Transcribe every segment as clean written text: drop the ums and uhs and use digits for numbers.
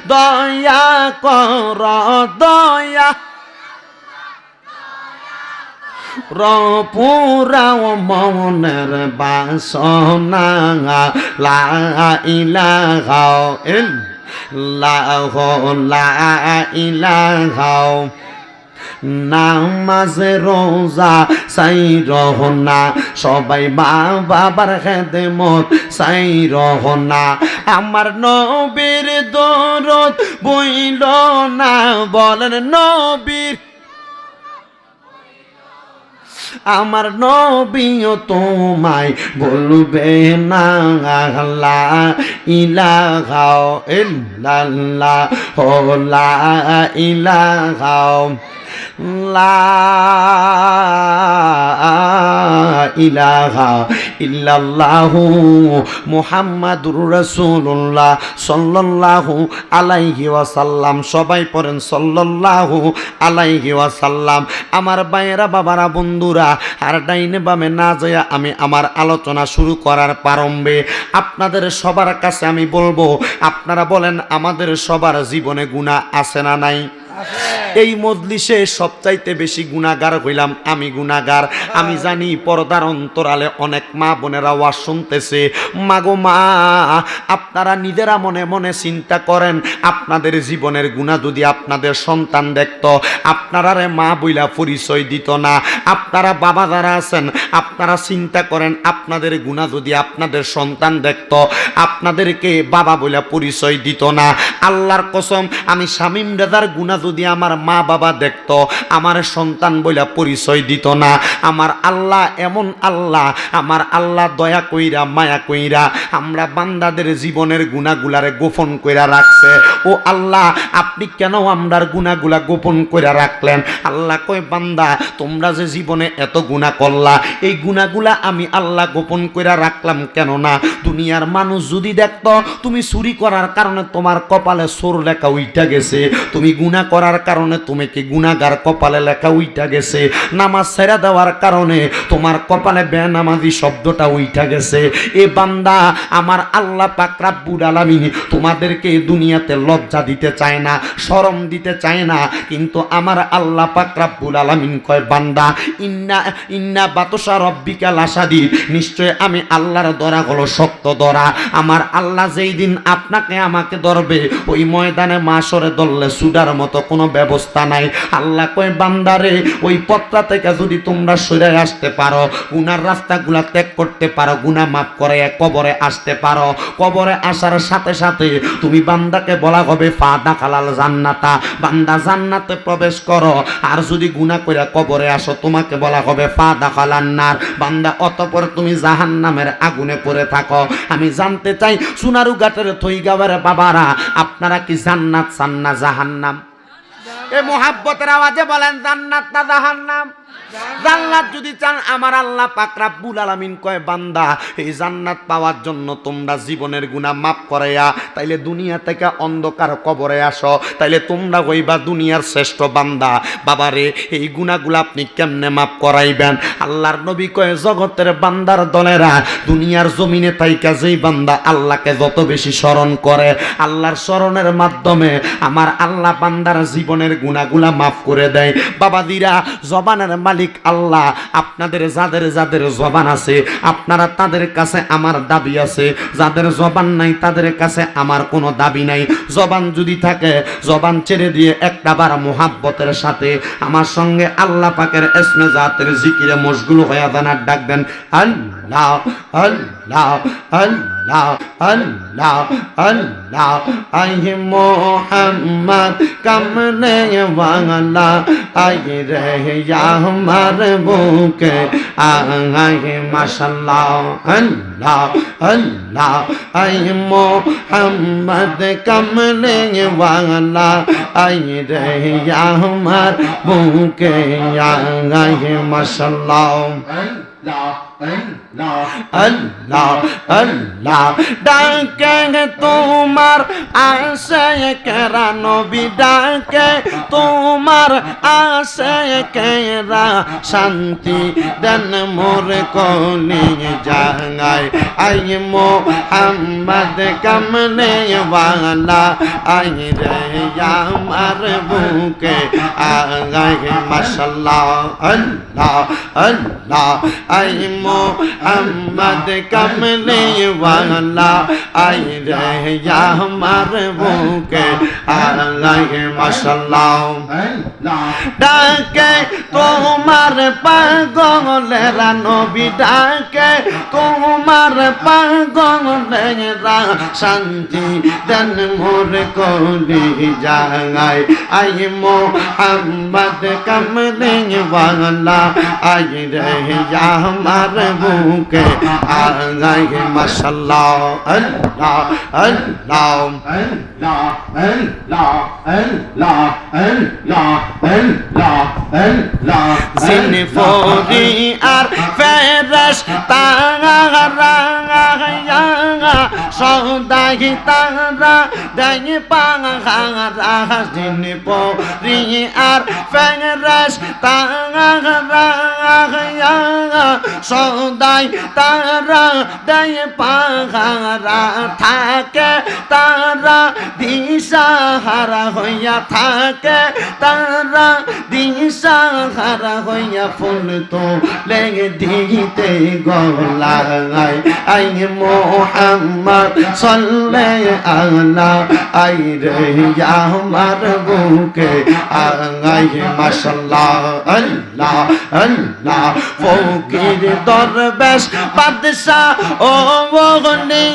দয়া কর দয়া পুরাও মনের বাসনা লা ইলাহা ইল্লাল্লাহ লা ইলাহা নামাজ রোজা সাই রহনা সবাই মা বাবার খেদমত সাই রহনা আমার নবীর দরদ বইল না বলেন নবীর আমার নবীও তোমায় বলবে না লা ইলাহা ইল্লাল্লাহ লা ইলাহা লা ইলাহা ইল্লাল্লাহু মুহাম্মাদুর রাসূলুল্লাহ সাল্লাল্লাহু আলাইহি ওয়াসাল্লাম সবাই পড়েন সাল্লাল্লাহু আলাইহি ওয়াসাল্লাম আমার ভাইয়েরা বাবারা বন্ধুরা আর ডাইনে বামে না যায় আমি আমার আলোচনা শুরু করার প্রারম্ভে আপনাদের সবার কাছে আমি বলবো আপনারা বলেন আমাদের সবার জীবনে গুনাহ আছে না নাই এই মজলিসে সবচাইতে বেশি গুনাহগার হইলাম আমি গুনাহগার আমি জানি পর্দার অন্তরালে অনেক মা বোনেরা ওয়াজ শুনতেছে মাগো মা আপনারা নিজেরা মনে মনে চিন্তা করেন আপনাদের জীবনের গুনাহ যদি আপনাদের সন্তান দেখত আপনারা রে মা বইলা পরিচয় দিত না আপনারা বাবা যারা আছেন আপনারা চিন্তা করেন আপনাদের গুনাহ যদি আপনাদের সন্তান দেখত আপনাদেরকে বাবা বইলা পরিচয় দিত না আল্লাহর কসম আমি শামীম রেজার গুনাহ যদি আমার মা বাবা দেখতো আমার সন্তান বইলা পরিচয় দিত না আমার আল্লাহ এমন আল্লাহ আমার আল্লাহ দয়া কইরা মায়া কইরা আমরা বান্দাদের জীবনের গুনাহগুলারে গোপন কইরা রাখছে ও আল্লাহ আপনি কেন আমরার গুনাহগুলা গোপন কইরা রাখলেন আল্লাহ কয় বান্দা তোমরা যে জীবনে এত গুনাহ করলা এই গুনাহগুলা আমি আল্লাহ গোপন কইরা রাখলাম কেন না দুনিয়ার মানুষ যদি দেখতো তুমি চুরি করার কারণে তোমার কপালে চোর লেখা উইঠা গেছে তুমি গুনাহ করার কারণে তুমি কি গুনাহগার কপালে লেখা উইঠা গেছে নামাজ ছেড়ে দেওয়ার কারণে তোমার কপালে বেনামাজি শব্দটা উইঠা গেছে এ বান্দা আমার আল্লাহ পাক রব্বুল আলামিন তোমাদেরকে দুনিয়াতে লজ্জা দিতে চায় না শরম দিতে চায় না কিন্তু আমার আল্লাহ পাক রব্বুল আলামিন কয় বান্দা ইন্না বাতশা রব্বিকা লাশাদীদ নিশ্চয় আমি আল্লাহর ধরা হলো শক্ত ধরা আমার আল্লাহ যেই দিন আপনাকে আমাকে ধরবে ওই ময়দানে মাশরে ধরলে সুডার মতো কোনো ব্যবস্থা নাই আল্লাহ কয় বান্দারে ওই পথটা থেকে যদি তোমরা সরে আসতে পারো গুনার রাস্তাগুলা ত্যাগ করতে পারো গুনাহ মাফ করে কবরে আসতে পারো কবরে আসার সাথে সাথে তুমি বান্দাকে বলা হবে ফা দাখালাল জান্নাতা বান্দা জান্নাতে প্রবেশ করো আর যদি গুনাহ কইরা কবরে আসো তোমাকে বলা হবে ফা দাখালান নার বান্দা অতঃপর তুমি জাহান্নামের আগুনে পড়ে থাকো আমি জানতে চাই সোনারুঘাটের থইগাঁওয়ের বাবারা আপনারা কি জান্নাত চান না জাহান্নাম এ মোহাব্বতের আওয়াজে বলেন জান্নাত না জাহান্নাম জান্নাত যদি চান আমার আল্লাহ পাক রব্বুল আলামিন কয় বান্দা এই জান্নাত পাওয়ার জন্য তোমরা জীবনের গুনাহ মাফ করাইয়া তাইলে দুনিয়া থেকে অন্ধকার কবরে আসো তাইলে তোমরা হইবা দুনিয়ার শ্রেষ্ঠ বান্দা বাবারে এই গুনাহগুলো আপনি কেমনে মাফ করাইবেন আল্লাহর নবী কয় জগতের বান্দার দলেরা দুনিয়ার জমিনে তাইকা যেই বান্দা আল্লাহকে যত বেশি স্মরণ করে আল্লাহর স্মরণের মাধ্যমে আমার আল্লাহ বান্দার জীবনের গুনাহগুলো মাফ করে দেয় বাবাদিরা জবানের মালিক আল্লাহ আপনাদের যাদের যাদের জবান আছে আপনারা তাদের কাছে আমার দাবি আছে যাদের জবান নাই তাদের কাছে আমার কোনো দাবি নাই জবান যদি থাকে জবান ছেড়ে দিয়ে একটাবার মোহাব্বতের সাথে আমার সঙ্গে আল্লাহ পাকের ইসমে জাতের জিকিরে মশগুল হয়ে দানার ডাকবেন আল্লাহ আল্লাহ আল্লাহ আল্লাহ আল্লাহ আই মোহাম্মদ কামনে ওয়ালা আই রে আমার বুকে আয় মাশাআল্লাহ আল্লাহ আল্লাহ আই মোহাম্মদ কামনে ওয়ালা আই রে আমার বুকে আয় মাশাআল্লাহ আল্লাহ আল্লাহ আল্লাহ ডাকে তোমার আসে কেরা নবী ডাকে তোমার আসে কেরা শান্তি দেন মোর কলি জাগায় আই মোহাম্মদ কমলে ওয়ালা আই রে আমার বুকে আগায় মাশাআল্লাহ আল্লাহ আল্লাহ আই মোহাম্মদ কমলে ওয়ালা আই রে আমার বুকে আগায় মাশাআল্লাহ ডাকে তোমার পাগলেরা নবী ডাকে তোমার পাগলেরা শান্তি দেন মোর কলি জাগায় আই মোহাম্মদ কমলে ওয়ালা আই রে আমার বুকে আগায় মাশাআল্লাহ আল্লাহ আল্লাহ আল্লাহ আল্লাহ আল্লাহ আল্লাহ আল্লাহ আল্লাহ সিনফনি আর ফেরেশতা সদাই তারা দাই পাহারা সিনফনি আর ফেরেশতা সদাই তারা দাই পাহারা থাকে তারা দিশাহারা হইয়া থাকে তারা দিশাহারা হইয়া ফুল তো লেগে দিতে গলায় আই মোহাম্মদ সাল্লাল্লাহু আলা আই রে আমার বুকে আগাই মাশাআল্লাহ আল্লাহ আল্লাহ ফকির দরবেশ বাদশা ও গনি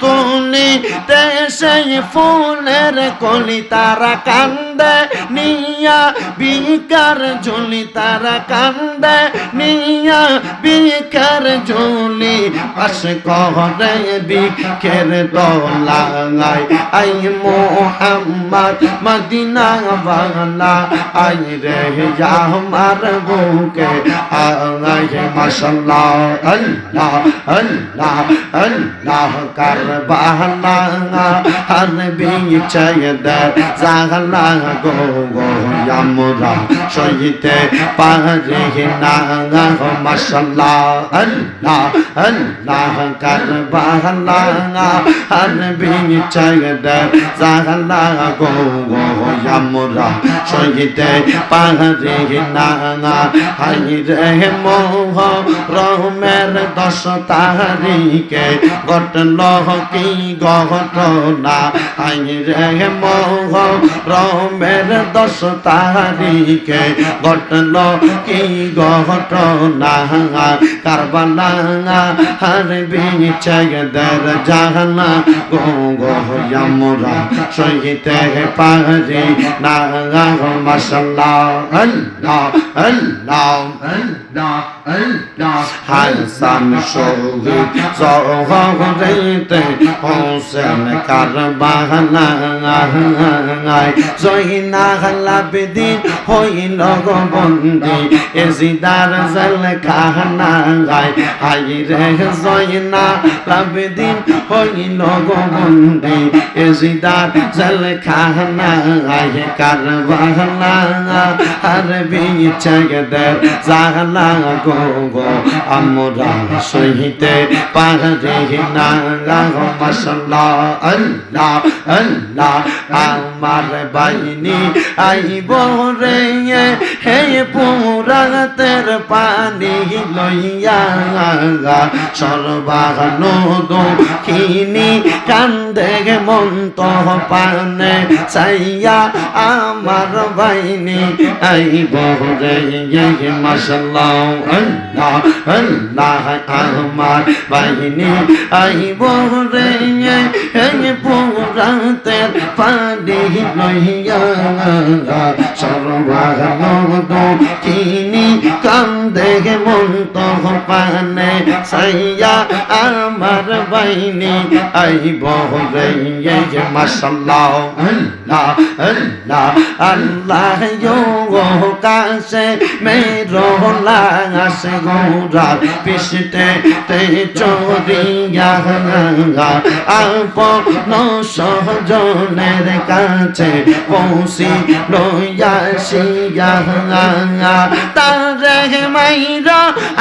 তুনি দেশে ফুলের কলি তারা কান্দে নিয়া বিকার ঝুলি তারা কান্দে নিয়া বিকার ঝুলি পাশ করে বিকের দোলায় আই মোহাম্মদ মদিনা ওয়ালা আই রে আমার বুকে আগায় মাশাআল্লাহ আল্লাহ আল্লাহ আল্লাহ কারবালা হর বিছায় দর জাগলা গো গো আমরা সইতে পারি না মাশাআল্লাহ আল্লাহ আল্লাহ কারবালা হর বিছায় দর জাগলা গো গো আমরা সইতে পারি না হাই রে মোহ রহমের 10 তারিখে ঘটল কি ঘটনা হাই রে মোহ রহমের 10 তারিখে ঘটল কি ঘটনা কারবালা হর বিছায় দর জাহানা গো গো আমরা সইতে পারি না মাশাআল্লাহ আল্লাহ আল্লাহ আল্লাহ আল্লাহ হাসান শহীদ জহরতে হোসেন কারবালা জয়নাল আবেদিন হইল গো বন্দি এজিদার জল খানা হাই রে জয়নাল আবেদিন হইল গো বন্দি এজিদার জল খানা কারবালা হর বিছায় দর জাগলা গো গো আমরা সইতে পারি না মাশাআল্লাহ আল্লাহ আল্লাহ আমার বাইনি আইব রে হে পুরাতের পানি লইয়া সর্বানো দক্ষিণী কান্দে মন্ত পানে চাইয়া আমার বাইনি আইব রে মাশাআল্লাহ আল্লাহ আল্লাহ আমার বাইনি আইব রে হে পুরাতের পানি লইয়া সর্বানো দক্ষিণী কান্দে মন তো পানে সাইয়া আমার বাইনি আইব রে মাশাআল্লাহ আল্লাহ আল্লাহ আল্লাহ ইয়ো কাছে মেরো লাগাছে গোরার পিছতে তে চোরিয়া আপন সহজনের কাছে পৌঁছি লইয়া শিয়া তারে মাইরা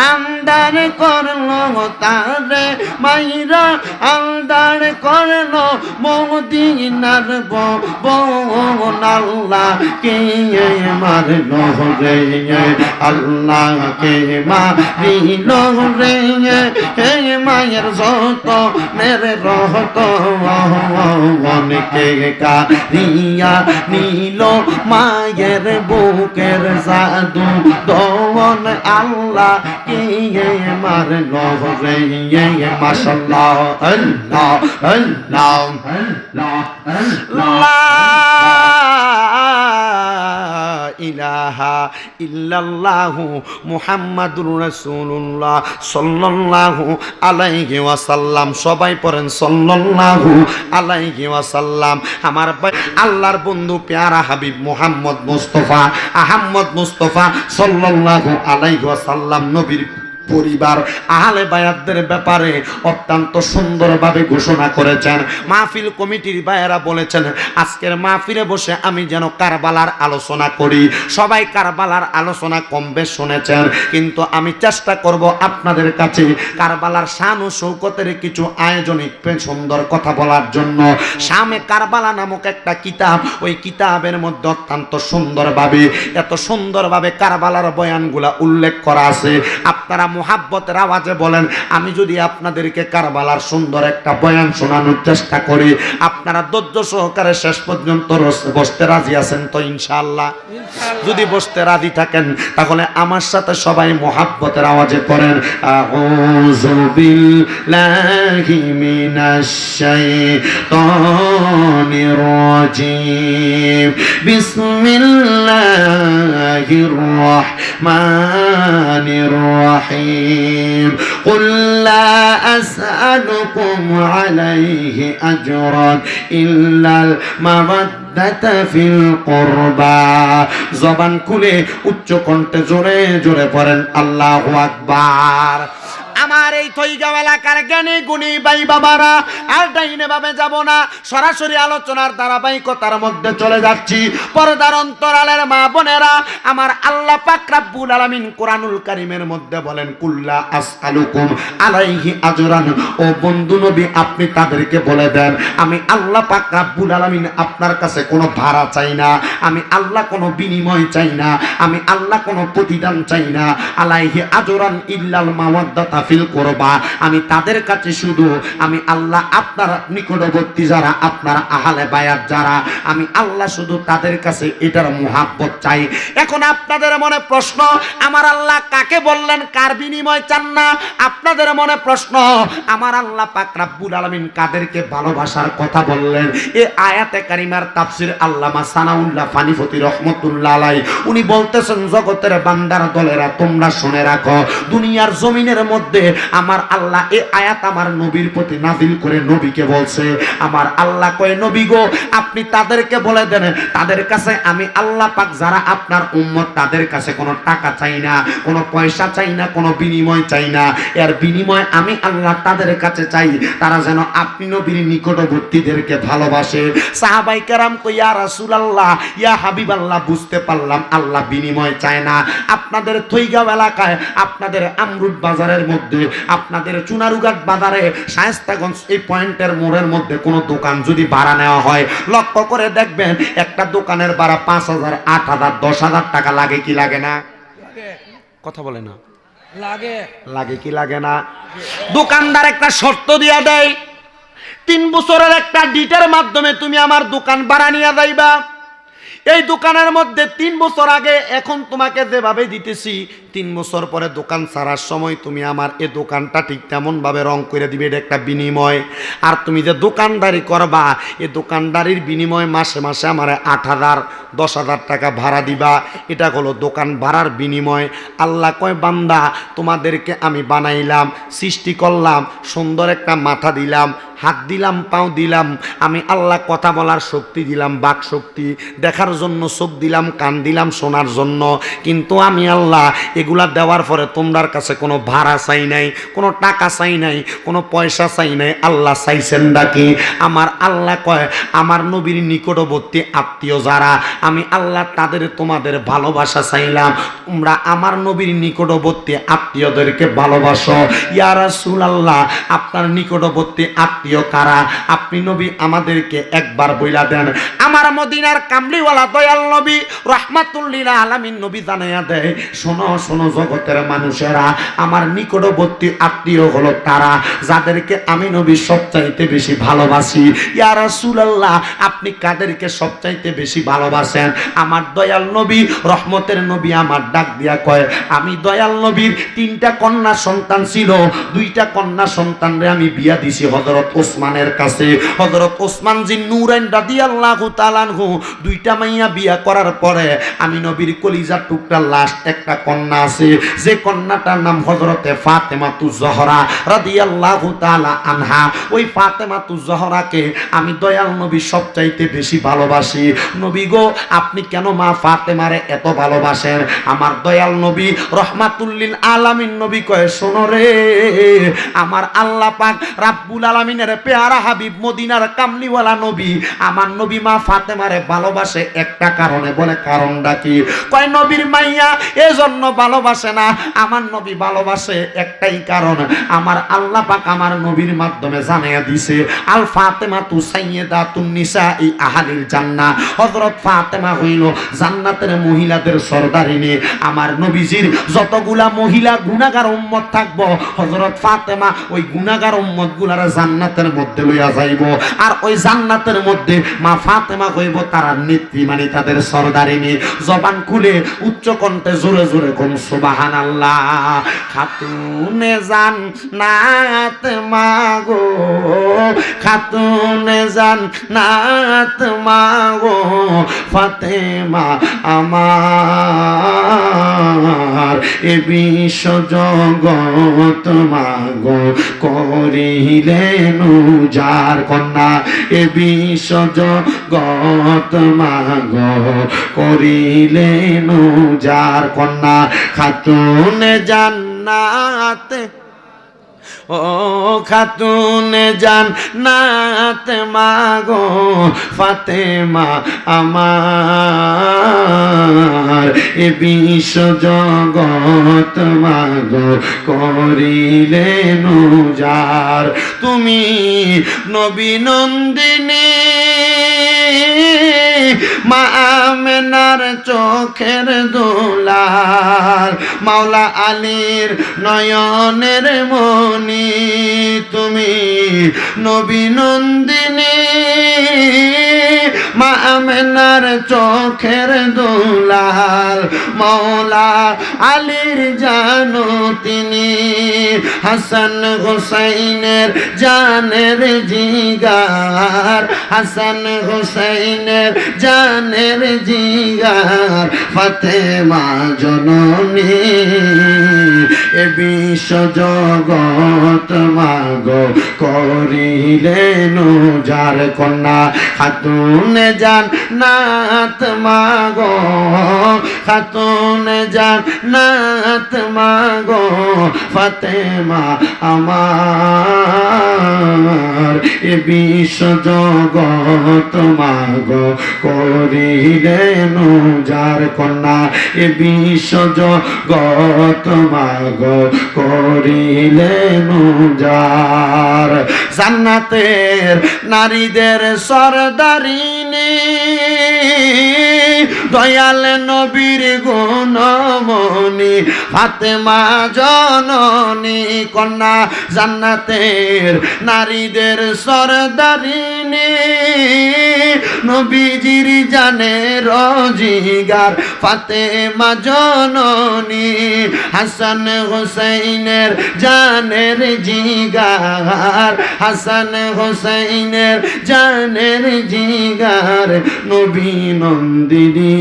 আন্দার করলো তারে মাইরা আন্দার করলো মদিনার বোন আল্লাহ কে মারলো রে আল্লাহ কে মারিলো রে হে মায়ের যত মেরে রহত অনেকে কারিয়া নীল মায়ের বুকের জাদু দন আল্লাহ কে মারলো রে মাশাআল্লাহ আল্লাহ আল্লাহ লা ইলাহা ইল্লাল্লাহু মুহাম্মাদুর রাসূলুল্লাহ সাল্লাল্লাহু আলাইহি ওয়াসাল্লাম। সবাই পড়েন সাল্লাল্লাহু আলাইহি ওয়াসাল্লাম। আমার ভাই আল্লাহর বন্ধু প্যারা হাবিব মুহাম্মদ মুস্তাফা আহমদ মুস্তাফা সাল্লাল্লাহু আলাইহি ওয়াসাল্লাম নবীর পরিবার আহলে বায়াতদের ব্যাপারে অত্যন্ত সুন্দরভাবে ঘোষণা করেছেন। মাহফিল কমিটির ভাইয়েরা বলেছেন আজকের মাহফিলে বসে আমি যেন কারবালার আলোচনা করি। সবাই কারবালার আলোচনা কম বেশ শুনেছেন, কিন্তু আমি চেষ্টা করব আপনাদের কাছে কারবালার শান ও শৌকতের কিছু আয়োজনিক সুন্দর কথা বলার জন্য। শামে কারবালা নামক একটা কিতাব, ওই কিতাবের মধ্যে অত্যন্ত সুন্দরভাবে এত সুন্দরভাবে কারবালার বয়ানগুলা উল্লেখ করা আছে। আপনারা মুহাব্বতের আওয়াজে বলেন আমি যদি আপনাদেরকে কারবালার সুন্দর একটা বয়ান শোনানোর চেষ্টা করি, আপনারা ধৈর্য সহকারে শেষ পর্যন্ত বসতে রাজি আছেন তো? ইনশাআল্লাহ। যদি বসতে রাজি থাকেন তাহলে আমার সাথে সবাই মুহাব্বতের আওয়াজে পড়েন আউযু বিল্লাহি মিনাশ শাইতানির রাজিম বিসমিল্লাহির রাহমানির রাহিম قل لا أسألكم عليه أجرا إلا المودة في القربى। জবান খুলে উচ্চ কণ্ঠে জোরে জোরে পড়েন আল্লাহু আকবার। আমার এই থইগাঁও এলাকার জ্ঞানী গুণী ভাই বাবারা, আর ডাইনে ভাবে যাব না, সরাসরি আলোচনার ধারাবাহিকতার মধ্যে চলে যাচ্ছি। পর্দার অন্তরালের মা বোনেরা, আমার আল্লাহ পাক রব্বুল আলামিন কোরআনুল কারীমের মধ্যে বলেন কুল্লা আসআলুকুম আলাইহি আজরান। ও বন্ধু নবী, আপনি তাদেরকে বলে দেন আমি আল্লাহ পাক রব্বুল আলামিন আপনার কাছে কোনো ভাড়া চাই না, আমি আল্লাহ কোনো বিনিময় চাই না, আমি আল্লাহ কোনো প্রতিদান চাই না। আলাইহি আজরান ইল্লাল মাওয়াদ্দাতা ফিল কুরবা। আমি তাদের কাছে শুধু আমি আল্লাহ আপনার নিকটবর্তী যারা, আপনার আহলে বায়াত যারা, আমি আল্লাহ শুধু তাদের কাছে এটার মুহাব্বত চাই। এখন আপনাদের মনে প্রশ্ন, আমার আল্লাহ কাকে বললেন কার বিনিময় চান না? আপনাদের মনে প্রশ্ন, আমার আল্লাহ পাক রব্বুল আলামিন কাদেরকে ভালোবাসার কথা বললেন? এই আয়াতে কারিমার তাফসীর আল্লামা সানাউল্লাহ ফানিফতি রহমাতুল্লাহ আলাইহি উনি বলতেছেন জগতের বান্দার দলেরা তোমরা শুনে রাখো, দুনিয়ার জমিনের মধ্যে আমার আল্লাহ এই আয়াত আমার নবীর প্রতি নাযিল করে নবীকে বলছে। আমার আল্লাহ কয় নবী গো, আপনি তাদেরকে বলে দেন তাদের কাছে আমি আল্লাহ পাক যারা আপনার উম্মত, তাদের কাছে কোনো টাকা চাই না, কোনো পয়সা চাই না, কোনো বিনিময় চাই না। এর বিনিময় আমি আল্লাহ তাদের কাছে চাই তারা যেন আপনি নবীর নিকটবর্তীদেরকে ভালোবাসে। সাহাবায়ে কেরাম কই ইয়া রাসূলুল্লাহ, ইয়া হাবিবাল্লাহ, বুঝতে পারলাম আল্লাহ বিনিময় চায় না। আপনাদের থইগাঁও এলাকায়, আপনাদের আমরুদ বাজারের মধ্যে, আপনাদের চুনারুঘাট বাজারে, শায়েস্তাগঞ্জ এই পয়েন্টের মোড়ের মধ্যে কোনো দোকান যদি ভাড়া নেওয়া হয়, লক্ষ্য করে দেখবেন একটা দোকানের ভাড়া 5,000, 8,000, 10,000 টাকা লাগে কি লাগে না? কথা বলে না, লাগে লাগে কি লাগে না? দোকানদার একটা শর্ত দিয়া দেয় 3 বছরের একটা ডিটের মাধ্যমে তুমি আমার দোকান ভাড়া নিয়ে যাইবা। এই দোকানের মধ্যে 3 বছর আগে এখন তোমাকে যেভাবে দিতেছি 3 বছর পরে দোকান ছাড়ার সময় তুমি আমার এই দোকানটা ঠিক তেমনভাবে রং করে দিবে, এটা একটা বিনিময়। আর তুমি যে দোকানদারি করবা এই দোকানদারির বিনিময় মাসে মাসে আমার 8,000 10,000 টাকা ভাড়া দিবা, এটা হলো দোকান ভাড়ার বিনিময়। আল্লাহ কয় বান্দা তোমাদেরকে আমি বানাইলাম, সৃষ্টি করলাম, সুন্দর একটা মাথা দিলাম, হাত দিলাম, পাও দিলাম, আমি আল্লাহ কথা বলার শক্তি দিলাম, বাক শক্তি, দেখার জন্য চোখ দিলাম, কান দিলাম শোনার জন্য। কিন্তু আমি আল্লাহ এগুলা দেওয়ার পরে তোমার কাছে কোনো ভাড়া চাই নাই, কোনো টাকা চাই নাই, কোনো পয়সা চাই নাই। আল্লাহ চাইছেন নাকি? আমার আল্লাহ কয় আমার নবীর নিকটবর্তী আত্মীয় যারা, আমি আল্লাহ তাদের তোমাদের ভালোবাসা চাইলাম, তোমরা আমার নবীর নিকটবর্তী আত্মীয়দেরকে ভালোবাসো। ইয়া রাসূলুল্লাহ আপনার নিকটবর্তী আত্মীয় কারা? আপনি নবী আমাদেরকে একবার বইলা দেন। আমার মদিনার কামলিওয়ালা দয়াল নবী রাহমাতুল লিল আলামিন নবী জানাইয়া দেয়, শোনো শোনো জগতের মানুষেরা, আমার নিকটবর্তী আত্মীয় হলো তারা যাদেরকে আমি নবী সবচাইতে বেশি ভালোবাসি। ইয়া রাসূলুল্লাহ আপনি কাদেরকে সবচাইতে বেশি ভালোবাসেন? আমার দয়াল নবী রহমতের নবী আমার ডাক দিয়া কয়, আমি দয়াল নবীর 3টা কন্যা সন্তান ছিল, 2টা কন্যা সন্তানরে আমি বিয়া দিছি হযরত ওসমানের কাছে। হযরত ওসমান জি নূরাইন রাদিয়াল্লাহু তাআলা আনহু 2টা মাইয়া বিয়া করার পরে আমি নবীর কলিজার টুকরা লাস্ট একটা কন্যা আছে, যে কন্যাটার নাম হযরতে ফাতেমাতুজ জহরা রাদিয়াল্লাহু তাআলা আনহা। ওই ফাতেমাতুজ জহরাকে আমি দয়াল নবী সবচাইতে বেশি ভালোবাসি। নবী গো আপনি কেন মা ফাতেমারে এত ভালোবাসেন? আমার দয়াল নবী রহমাতুল লিল আলামিন নবী কয়, শোনো রে, আমার আল্লাহ পাক রাব্বুল আলামিনের পেয়ারা হাবিব মদিনার কামলিওয়ালা নবী আমার নবী মা ফাতেমারে ভালোবাসে একটা কারণে। বলে কারণটা কি? কয় নবীর মাইয়া এজন্য ভালোবাসে না, আমার নবী ভালোবাসে একটাই কারণ, আমার আল্লাহ পাক আমার নবীর মাধ্যমে জানাইয়া দিছে আল ফাতেমাতু সাইয়্যিদাতুন নিসাই আহলিল জান্নাহ। হযরত ফাতেমা হইল জান্নাতের মহিলাদের সরদারিনী। আমার নবীজির যতগুলা মহিলা গুনাহগার উম্মত থাকবো, হযরত ফাতেমা ওই গুনাহগার উম্মত গুলারে জান্নাতের মধ্যে লইয়া যাইব। আর ওই জান্নাতের মধ্যে মা ফাতেমা হইব তারা নেত্রী, মানে তাদের সরদারিনী। জবান খুলে উচ্চ কণ্ঠে জোরে জোরে কোন সুবহানাল্লাহ। খাতুনে জান্নাত মাগো, খাতুনে জান্নাত মাগো, ফাতেমা আমার এ বিশ্ব জগৎ মাগো করিলেন উজাড়। কন্যা এ বিশ্ব জগৎ মাগো করিলেন উজাড়। কন্যা খাতুনে জান্নাত, ও খাতুনে জান্নাত মাগো, ফাতেমা আমার এ বিশ্ব জগৎ মাগো করিলেন উজাড়। তুমি নবী নন্দিনী মা আমেনার চোখের দুলার, মাওলা আলীর নয়নের মনি, তুমি নবী নন্দিনী মা আমেনার চোখের দুলার, মাওলা আলীর জানো তিনি, হাসান হোসাইনের জানের জিগার, হাসান হোসাইনের জানের জিগার, ফাতেমা জননী এ বিশ্ব জগৎ মাগো করিলেন উজাড়। কন্যা খাতুনে জান্নাত মাগো, খাতুনে জান্নাত মাগো, ফাতেমা আমার এ বিশ্ব জগৎ মাগো করিলেন উজাড়। কন্যা এ বিশ্ব জগৎ মাগো করিলেন উজাড়। জান্নাতের নারীদের সরদারিনী দয়াল নবীর গুণমণি, ফাতেমা জননী। কন্যা জান্নাতের নারীদের সরদারিনী নবীজির জানের জিগার ফাতেমা জননী হাসান হুসাইনের জানের জিগার হাসান হুসাইনের জানের জিগার নবী নন্দিনী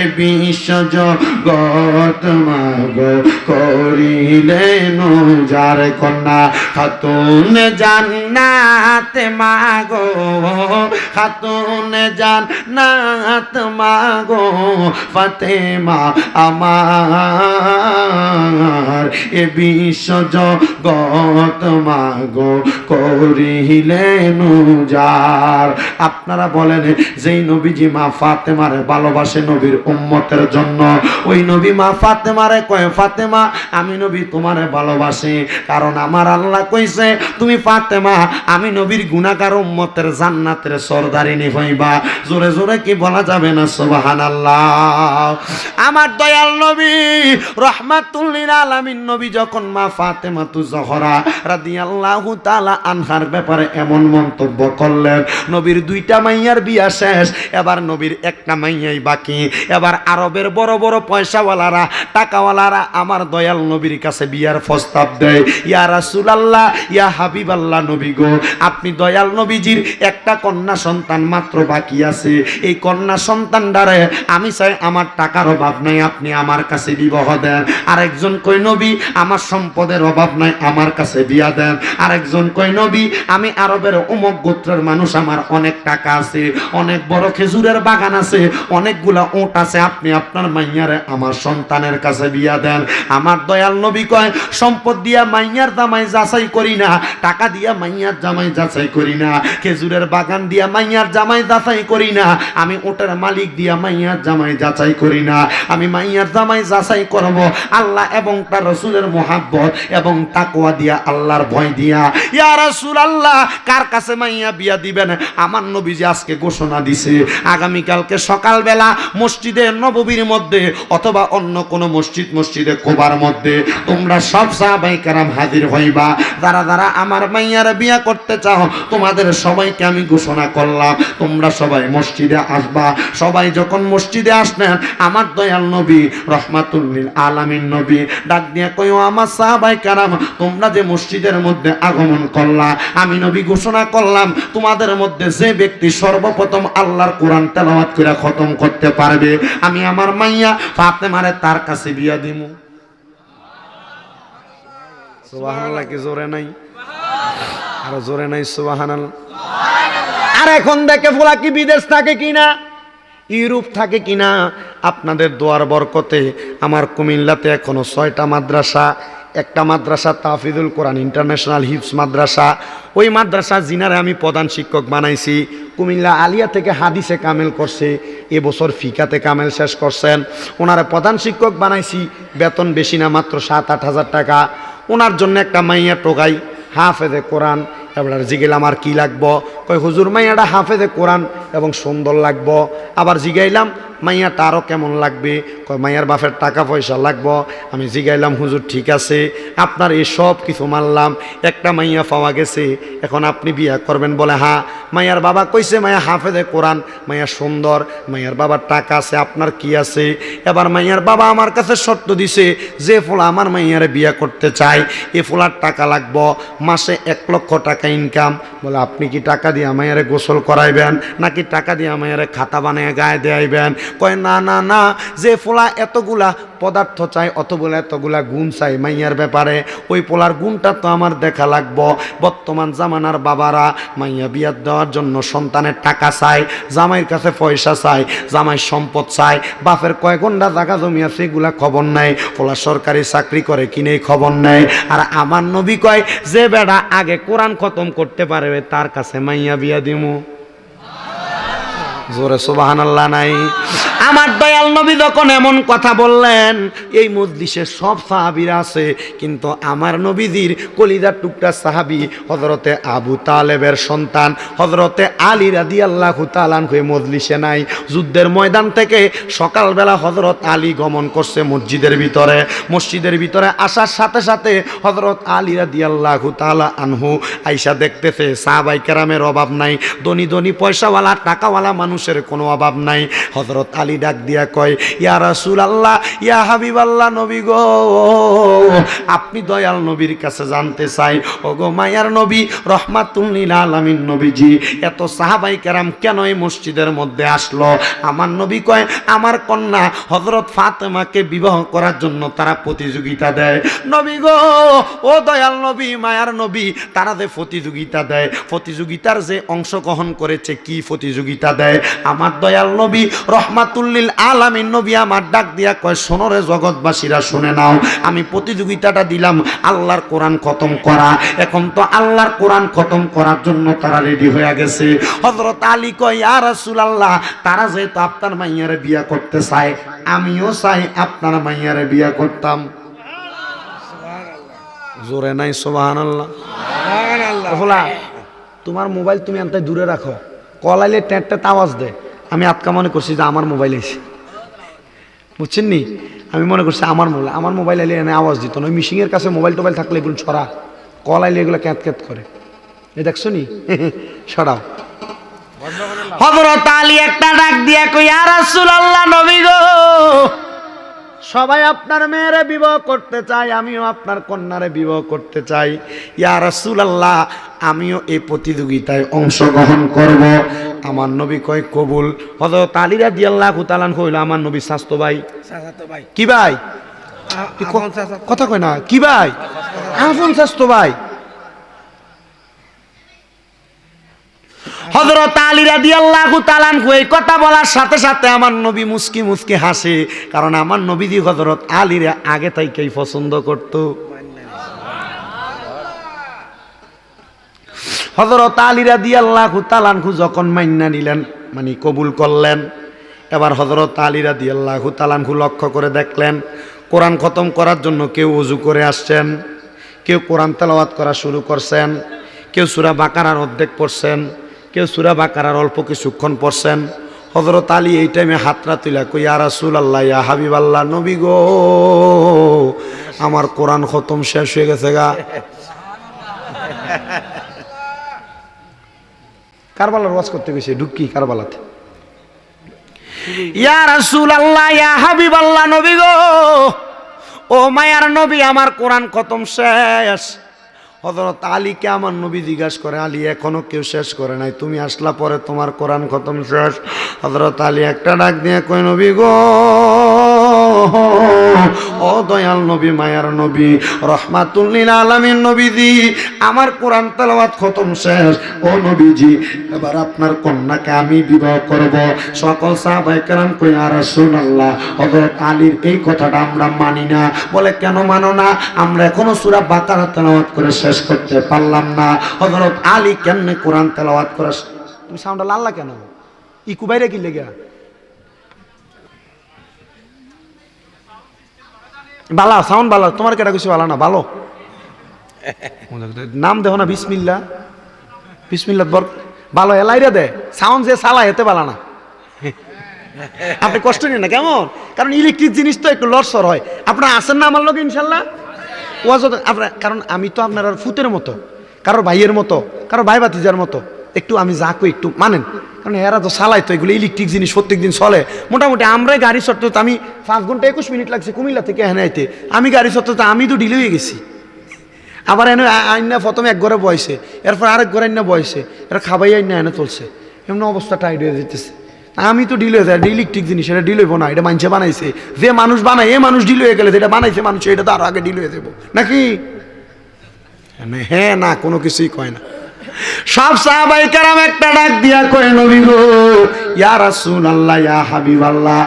এ বিশ্ব জগৎ মাগো করিলেন যার কন্যা খাতুন জান্নাত মাগো খাতুন জান্নাত মাগো ফাতেমা আমার এ বিশ্ব জগৎ মাগো করিলেন যার। আপনারা বলেন যেই নবীজি মা ফাতেমারে ভালোবাসে নবীর উম্মতের জন্য, ওই নবী মা ফাতেমারে কয় ফাতেমা আমি নবী তোমারে ভালোবাসি, কারণ আমার আল্লাহ কইছে তুমি ফাতেমা আমি নবীর গুনাহগার উম্মতের জান্নাতের সরদারিনী হইবা। জোরে জোরে কি বলা যাবে না সুবহানাল্লাহ। আমার দয়াল নবী রাহমাতুল লিল আলামিন নবী যখন মা ফাতেমাতু জহরা রাদিয়াল্লাহু তাআলা আনহার ব্যাপারে এমন মন্তব্য করলেন, নবীর দুইটা মাইয়ার বিয়া শেষ, এবার নবীর একটা মাইয়াই বাকি। এবার আরবের বড় বড় পয়সাওয়ালারা টাকাওয়ালারা আমার দয়াল নবীর কাছে বিয়ার প্রস্তাব দেয়, ইয়া রাসূলুল্লাহ ইয়া হাবিবাল্লাহ নবী গো, আপনি দয়াল নবীজির একটা কন্যা সন্তান মাত্র বাকি আছে, এই কন্যা সন্তানটারে আমি চাই আমার টাকার অভাব নাই আপনি আমার কাছে বিবাহ দেন। আরেকজন কই নবী আমার সম্পদের অভাব নাই আমার কাছে বিয়া দেন। আরেকজন কই নবী আমি আরবের অমুক গোত্রের মানুষ, আমার অনেক টাকা আছে, অনেক বড় খেজুরের বাগান আছে, অনেকগুলা উট আছে, আপনি আপনার মাইয়ারে আমার সন্তানের কাছে বিয়া দেন। আমার দয়াল নবী কয় সম্পদ দিয়া মাইয়ার জামাই যাচাই করি না, টাকা দিয়া মাইয়ার জামাই যাচাই করি না, খেজুরের বাগান দিয়া মাইয়ার জামাই যাচাই করি না, আমি উটের মালিক দিয়া মাইয়ার জামাই যাচাই করি না, আমি মাইয়ার জামাই যাচাই করব আল্লাহ এবং তার রাসূলের মুহাব্বত এবং তাকওয়া দিয়া, আল্লাহর ভয় দিয়া। ইয়া রাসূলুল্লাহ কার কাছে মাইয়া বিয়া দিবেন? আমার নবীজি আজকে ঘোষণা দিছে আগামীকালকে সকালবেলা মসজিদে নববীর মধ্যে অথবা অন্য কোন মসজিদে কোবার মধ্যে তোমরা সব সাহাবায়ে কেরাম হাজির হইবা। যারা যারা আমার মাইয়ার বিয়া করতে চাও তোমাদের সবাইকে আমি ঘোষণা করলাম তোমরা সবাই মসজিদে আসবা। সবাই যখন মসজিদে আসলেন আমার দয়াল নবী রাহমাতুল লিল আলামিন নবী ডাক দিয়া কইও আমার সাহাবায়ে কেরাম তোমরা যে মসজিদের মধ্যে আগমন করলা, আমি নবী ঘোষণা করলাম তোমাদের মধ্যে যে ব্যক্তি সর্বপ্রথম আল্লাহর কোরআন তেলাওয়াত করে খতম করতে পারবে আমি আমার মাইয়া ফাতেমারে তার কাছে বিয়া দিমু। সুবহানাল্লাহ কি জোরে নাই? আর জোরে নাই সুবহানাল্লাহ। আর এখন দেখে ফুলা কি বিদেশ থাকে কিনা, ইউরোপ থাকে কিনা, আপনাদের দোয়ার বরকতে আমার কুমিল্লাতে এখনো 6টা মাদ্রাসা, একটা মাদ্রাসা তাহফিজুল কোরআন ইন্টারন্যাশনাল হিফজ মাদ্রাসা, ওই মাদ্রাসা জিনারে আমি প্রধান শিক্ষক বানাইছি। কুমিল্লা আলিয়া থেকে হাদিসে কামেল করছে, এবছর ফিকাতে কামেল শেষ করছেন, ওনারা প্রধান শিক্ষক বানাইছি। বেতন বেশি না, মাত্র 7-8 হাজার টাকা। ওনার জন্য একটা মাইয়া টোকাই হাফেজে কোরআন। এবার জিগাইলাম আর কি লাগবো? কই হুজুর মাইয়াটা হাফেজে কোরআন এবং সুন্দর লাগবো। আবার জিগাইলাম মাইয়াটা আরও কেমন লাগবে? কয় মাইয়ার বাপের টাকা পয়সা লাগবো। আমি জিগাইলাম হুজুর ঠিক আছে, আপনার এই সব কিছু মানলাম, একটা মাইয়া পাওয়া গেছে, এখন আপনি বিয়া করবেন? বলে হ্যাঁ। মাইয়ার বাবা কইছে মাইয়া হাফেজে কোরআন, মাইয়া সুন্দর, মাইয়ার বাবার টাকা আছে, আপনার কি আছে? এবার মাইয়ার বাবা আমার কাছে শর্ত দিছে যে ফোলা আমার মাইয়ারে বিয়া করতে চাই এ ফোলার টাকা লাগবো, মাসে 1 লক্ষ টাকা ইনকাম। বলে আপনি কি টাকা দিয়ে মাইয়ারে গোসল করাইবেন নাকি টাকা দিয়ে মাইয়ারে খাতা বানিয়ে গায়ে দেয়াইবেন? কয় না না না, যে ফোলা এতগুলা পদার্থ চাই অতগুলা এতগুলা গুণ চাই মাইয়ার ব্যাপারে, ওই পোলার গুণটা তো আমার দেখা লাগবো। বর্তমান জামানার বাবারা মাইয়া বিয়া দেওয়ার জন্য সন্তানের টাকা চায়, জামাইয়ের কাছে পয়সা চায়, জামাই সম্পদ চায়, বাপের কয় ঘন্টা জায়গা জমি আছে এগুলা খবর নাই, পোলা সরকারি চাকরি করে কিনে খবর নেই। আর আমার নবী কয় যে বেড়া আগে কোরআন খতম করতে পারবে তার কাছে মাইয়া বিয়া দিমু। জোরে সুবহানাল্লাহ নাই? আমার দয়াল নবী যখন এমন কথা বললেন, এই মজলিসে সব সাহাবীরা আছে, কিন্তু আমার নবীজির কলিজার টুকরা সাহাবী হযরতে আবু তালেবের সন্তান হযরতে আলী রাদিয়াল্লাহু তাআলা আনহু মজলিসে নাই। যুদ্ধের ময়দান থেকে সকালবেলা হযরত আলী গমন করছে মসজিদের ভিতরে। মসজিদের ভিতরে আসার সাথে সাথে হযরত আলী রাদিয়াল্লাহু তাআলা আনহু আয়েশা দেখতেছে সাহাবায়ে কেরামের অভাব নাই, ধনী ধনী পয়সাওয়ালা টাকাওয়ালা মানুষের কোনো অভাব নাই। হযরত আলী ডাক দিয়া কয়, ইয়া রাসূলুল্লাহ, ইয়া হাবিবাল্লাহ, নবী গো, আপনি দয়াল নবীর কাছে জানতে চাই, ওগো মায়ার নবী, রহমাতুল লিল আলামিন নবীজি, এত সাহাবায়ে কেরাম কেন এই মসজিদের মধ্যে আসলো? আমার নবী কয়, আমার কন্যা হযরত ফাতেমাকে বিবাহ করার জন্য তারা প্রতিযোগিতা দেয়। নবী গো, ও দয়াল নবী, মায়ার নবী, তারা যে প্রতিযোগিতা দেয়, প্রতিযোগিতার যে অংশগ্রহণ করেছে, কি প্রতিযোগিতা দেয়? আমার দয়াল নবী রহমাতুল লিল আলামিন নবী আমার ডাক দিয়া কয়, শোনো রে জগৎবাসীরা, শুনে নাও, আমি প্রতিযোগিতাটা দিলাম আল্লাহর কোরআন খতম করা। এখন তো আল্লাহর কোরআন খতম করার জন্য তারা রেডি হয়ে গেছে। হযরত আলী কয়, ইয়া রাসূলুল্লাহ, তারা যেহেতু আপনার মাইয়ারে বিয়া করতে চায়, আমিও চাই আপনার মাইয়ারে বিয়া করতাম। জোরে নাই সুবহানাল্লাহ? সুবহানাল্লাহ। তোমার মোবাইল তুমি আনতে দূরে রাখো, কল আইলে ট্যাঁট আওয়াজ দেয়, আমি আটকা মনে করছি যে আমার মোবাইল এসে, বুঝছেন নি? আমি মনে করছি আমার মোবাইল আইলে এনে আওয়াজ দিত না। ওই মিশিংয়ের কাছে মোবাইল টোবাইল থাকলে এগুলো ছড়া, কল আইলে এগুলো ক্যাঁত ক্যাঁত করে, এই দেখছো নি? সরাও। হযরত আলী একটা ডাক দিয়া কই, ইয়া রাসূলুল্লাহ, নবী গো, সবাই আপনার মেয়েরে বিবাহ করতে চাই, আমিও আপনার কন্যারে বিবাহ করতে চাই। ইয়া রাসূলুল্লাহ, আমিও এই প্রতিযোগিতায় অংশগ্রহণ করব। আমার নবী কয়, কবুল। হযরত আলী রাদিয়াল্লাহু তাআলা আনহু হইল আমার নবী স্বাস্থ্য ভাই। কি ভাই? কথা কয় না, কি ভাই? আপন স্বাস্থ্য ভাই। হযরত আলী রাদিয়াল্লাহু তাআলা আনহু এই কথা বলার সাথে সাথে আমার নবী মুস্কি মুস্কি হাসে, কারণ আমার নবীজি হযরত আলীর আগে থেকেই পছন্দ করত। হযরত আলী রাদিয়াল্লাহু তাআলা আনহু যখন মাইন্না নিলেন, মানে কবুল করলেন, এবার হযরত আলী রাদিয়াল্লাহু তাআলা আনহু লক্ষ্য করে দেখলেন, কোরআন খতম করার জন্য কেউ ওযু করে আসছেন, কেউ কোরআন তেলাওয়াত করা শুরু করছেন, কেউ সূরা বাকারার অর্ধেক পড়ছেন, কেউ সূরা বাকারার অল্প কিছুক্ষণ পড়ছেন। হযরত আলী এই টাইমে হাতরা তুলা কই, ইয়া রাসূলুল্লাহ, ইয়া হাবিবাল্লাহ, নবী গো, আমার কোরআন খতম শেষ হয়ে গেছে গা। কারবালার ওয়াজ করতে গেছে, ঢুকি কারবালাতে। ইয়া রাসূলুল্লাহ, ইয়া হাবিবাল্লাহ, নবী গো, ও মায়ার নবী, আমার কোরআন খতম শেষ। হযরত আলীকে আমার নবী জিজ্ঞাসা করে, আলী, এখনো কেউ শেষ করে নাই, তুমি আসলা পরে তোমার কোরআন খতম শেষ? হযরত আলী একটা ডাক দিয়ে কয়, নবী গো, ও দয়াল নবী, মায়ার নবী, রহমাতুল লিল আলামিন নবীজি, আমার কোরআন তেলাওয়াত খতম শেষ। ও নবীজি, এবার আপনার কন্যাকে আমি বিবাহ করব। সকল সাহাবায়ে কেরাম কই, ইয়া রাসূলুল্লাহ, হযরত আলীর এই কথাটা আমরা মানি না। বলে, কেন মানো না? আমরা এখনো সূরা বাকারা তেলাওয়াত করে শেষ করতে পারলাম না। হযরত আলী কেমনে কোরআন তেলাওয়াত করে? তুমি সাউন্ডটা লাল্লা কেন? ইকু বাইরে কি লেগে? বালা সাউন্ড বালা, তোমার কেটা কিছু বালা না, ভালো নাম দেখো না, বিসমিল্লাহ, বিসমিল্লাহ বর ভালো এলাইরা দে, সাউন্ড যে সালা হেতে বালা না। আপনি কষ্ট নিন না, কেমন? কারণ ইলেকট্রিক জিনিস তো একটু লড়সর হয়। আপনার আসেন না আমার লোক ইনশাল্লাহ ওয়াজ আপনার, কারণ আমি তো আপনার ফুতের মতো, কারোর ভাইয়ের মতো, কারোর ভাই ভাতিজার মতো, একটু আমি যা কই একটু মানেন, কারণ এরা তো চালাই তো এগুলো ইলেকট্রিক জিনিস, প্রত্যেক দিন চলে। মোটামুটি আমরাই গাড়ি চড়তে তো আমি 5 ঘন্টা 21 মিনিট লাগছে কুমিল্লা থেকে এখানে আইতে, আমি গাড়ি চড়তে তো আমি তো ডিলে হয়ে গেছি। আবার এনে আইনা প্রথমে এক ঘরে বয়সে, এরপর আরেক ঘরে আইনা বয়সে, এরা খাবাই আইনা এনে চলছে, এমন অবস্থা টাইট হয়ে যেতেছে। আমি তো ডিল হয়ে যায়, এটা ইলেকট্রিক জিনিস, এটা ডিল হইব না, এটা মানুষে বানাইছে, যে মানুষ বানায় এ মানুষ ডিল হয়ে গেলে যেটা বানাইছে মানুষ এটা তো আরো আগে ডিল হয়ে যাবো নাকি? হ্যাঁ না, কোনো কিছুই কয় না। সব সাহাবায়ে কেরাম একটা ডাক দিয়া কয়, নবী গো, ইয়া রাসূলুল্লাহ ইয়া হাবিবাল্লাহ,